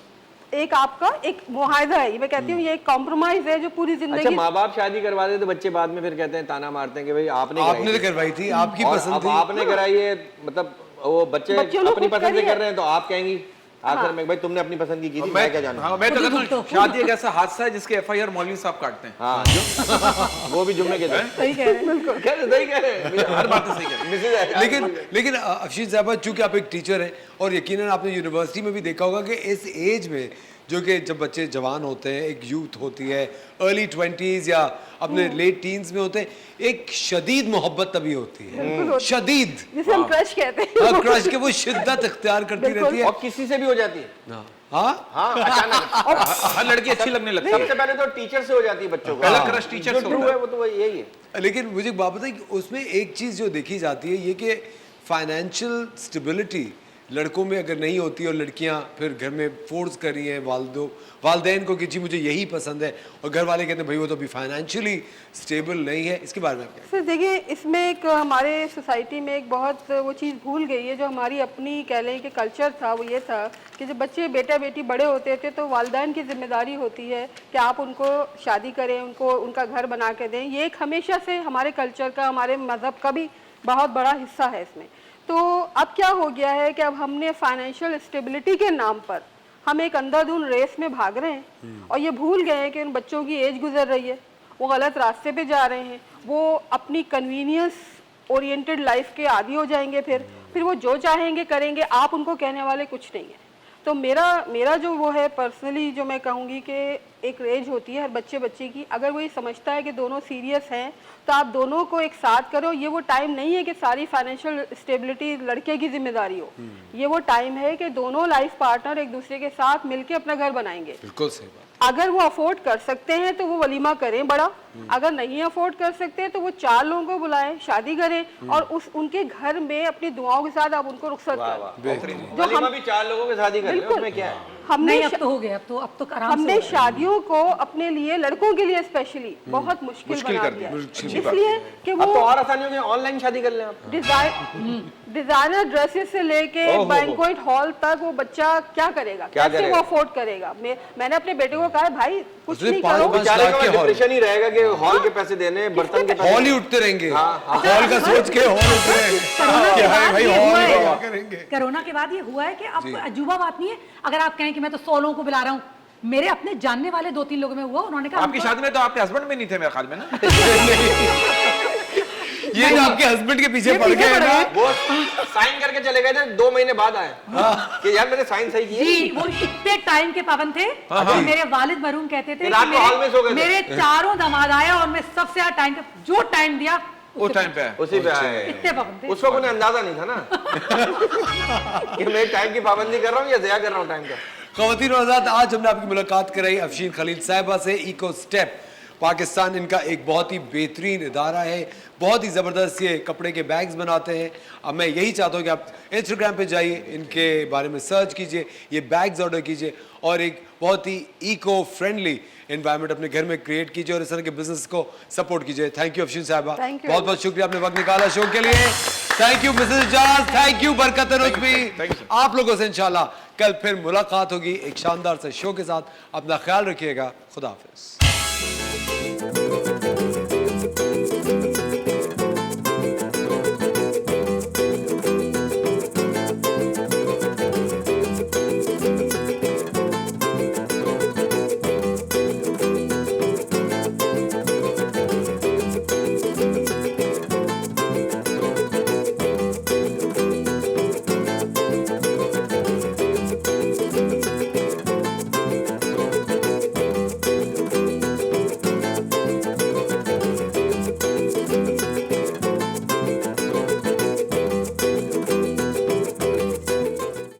एक आपका एक मुआहदा है, मैं कहती हूँ ये एक कॉम्प्रोमाइज है जो पूरी
अच्छा,
जिंदगी।
माँ बाप शादी करवा दे तो बच्चे बाद में फिर कहते हैं, ताना मारते हैं कि भाई आपने
तो करवाई थी, आपकी
और
पसंद
अब
थी।
आपने कराई है, मतलब वो बच्चे
बच्चों ने
अपनी
खुद
पसंद से
करी है।
कर रहे हैं तो आप कहेंगी आखिर में भाई तुमने अपनी पसंद की थी, मैं क्या जानूं।
हाँ, मैं तो कहता हूँ शादी एक ऐसा हादसा है जिसके FIR मौलवी साहब काटते हैं।
हाँ वो भी जुम्मे के दिन।
सही कह रहे हैं, बिल्कुल
सही कह रहे हैं,
हर बात तो सही कह रहे हैं।
लेकिन अफशीन साहबा, चूंकि आप एक टीचर हैं और यकीनन आपने यूनिवर्सिटी में भी देखा होगा कि इस एज में जो कि जब बच्चे जवान होते हैं, एक यूथ होती है, अर्ली 20s या अपने लेट टीन्स में होते हैं, एक शदीद मोहब्बत तभी होती है, शदीद,
जिसे हम क्रश कहते हैं।
हाँ, क्रश के वो शिद्दत इख्तियार करती रहती है।
और किसी से भी हो जाती है।
हाँ
हाँ अचानक
हर लड़की अच्छी लगने लगती है।
सबसे पहले तो टीचर से हो जाती है बच्चों को।
पहला क्रश टीचर से
ट्रू
होता
है वो तो वही यही है।
लेकिन मुझे एक बात बताइए कि उसमें एक चीज़ जो देखी जाती है ये कि फाइनेंशियल स्टेबिलिटी लड़कों में अगर नहीं होती और लड़कियां फिर घर में फोर्स कर रही हैं वालदेन को कि जी मुझे यही पसंद है, और घर वाले कहते हैं भाई वो तो अभी फाइनेंशियली स्टेबल नहीं है, इसके बारे में आप क्या?
सर देखिए, इसमें एक हमारे सोसाइटी में एक बहुत वो चीज़ भूल गई है जो हमारी अपनी कह लें कि कल्चर था। वो ये था कि जब बच्चे बेटा बेटी बड़े होते थे तो वालिदैन की जिम्मेदारी होती है कि आप उनको शादी करें, उनको उनका घर बना के दें। ये एक हमेशा से हमारे कल्चर का, हमारे मज़हब का भी बहुत बड़ा हिस्सा है इसमें। तो अब क्या हो गया है कि अब हमने फाइनेंशियल स्टेबिलिटी के नाम पर हम एक अंधाधुंध रेस में भाग रहे हैं और ये भूल गए हैं कि उन बच्चों की एज गुजर रही है, वो गलत रास्ते पे जा रहे हैं, वो अपनी कन्वीनियंस ओरिएंटेड लाइफ के आदी हो जाएंगे, फिर वो जो चाहेंगे करेंगे, आप उनको कहने वाले कुछ नहीं है। तो मेरा जो वो है पर्सनली जो मैं कहूँगी कि एक एज होती है हर बच्चे की, अगर वो ये समझता है कि दोनों सीरियस हैं तो आप दोनों को एक साथ करो। ये वो टाइम नहीं है कि सारी फाइनेंशियल स्टेबिलिटी लड़के की जिम्मेदारी हो। ये वो टाइम है कि दोनों लाइफ पार्टनर एक दूसरे के साथ मिलके अपना घर बनाएंगे।
बिल्कुल सही बात।
अगर वो अफोर्ड कर सकते हैं तो वो वलीमा करें बड़ा, अगर नहीं अफोर्ड कर सकते तो वो 4 लोगों को बुलाएं, शादी करें और उनके घर में अपनी दुआओं के साथ आप उनको रुखसत करें।
जो हम भी 4 लोगों की शादी कर रहे हैं उसमें क्या है?
हमने
नहीं, अब तो हो गया, अब तो आराम से
हमने
हो गया।
शादियों को अपने लिए, लड़कों के लिए स्पेशली बहुत मुश्किल बना दिया है। इसलिए कि
अब तो
वो
और आसानी हो गई, ऑनलाइन शादी कर लें आप।
डिजाइनर ड्रेसेस से लेके बैंक्वेट हॉल तक वो बच्चा क्या करेगा, कैसे वो अफोर्ड करेगा। मैंने अपने बेटे को कहा भाई कुछ नहीं करो,
बेचारे का डिप्रेशन ही रहेगा कि हॉल के पैसे देने, बर्तन के पैसे।
हॉल ही उठते रहेंगे, हॉल का सोच के हॉल उठ रहे हैं।
कोरोना के बाद ये हुआ है कि अब अजूबा बात नहीं है अगर आप कहें कि मैं तो 100 लोगों को बुला रहा हूँ। मेरे अपने जानने वाले 2-3 लोगों में हुआ, उन्होंने कहा
आपकी शादी में तो आपके हस्बैंड में नहीं थे मेरे ख्याल में ना।
ये जो आपके हस्बैंड के पीछे पड़ गए ना,
वो साइन करके चले गए थे, 2 महीने बाद आए कि यार मैंने साइन सही किया।
जी, वो इतने टाइम के पाबंद थे कि मेरे वालिद मरहूम कहते थे
रात को हॉल में सो गए थे।
मेरे 4 दामाद आया और मैं सबसे ज्यादा टाइम जो टाइम दिया
वो टाइम पे है।
उसी पे आए।
इतने पाबंद थे।
उसको उन्हें अंदाजा नहीं था ना कि मैं टाइम की पाबंदी कर रहा हूँ या ज़या कर रहा हूँ टाइम का।
ख़वातीन और हज़रात, आज हमने आपकी मुलाकात कराई अफशीन खलील साहिबा से। इको स्टेप पाकिस्तान इनका एक बहुत ही बेहतरीन इदारा है, बहुत ही ज़बरदस्त ये कपड़े के बैग्स बनाते हैं। अब मैं यही चाहता हूँ कि आप इंस्टाग्राम पे जाइए, इनके बारे में सर्च कीजिए, ये बैग्स ऑर्डर कीजिए और एक बहुत ही इको फ्रेंडली एनवायरनमेंट अपने घर में क्रिएट कीजिए और इस तरह के बिजनेस को सपोर्ट कीजिए। थैंक यू अफशीन साहिबा, बहुत बहुत शुक्रिया, आपने वक्त निकाला शो के लिए। थैंक यू मिसेस जाज, थैंक यू बरकत रुजवी। आप लोगों से इंशाल्लाह कल फिर मुलाकात होगी एक शानदार से शो के साथ। अपना ख्याल रखिएगा, खुदा हाफिज।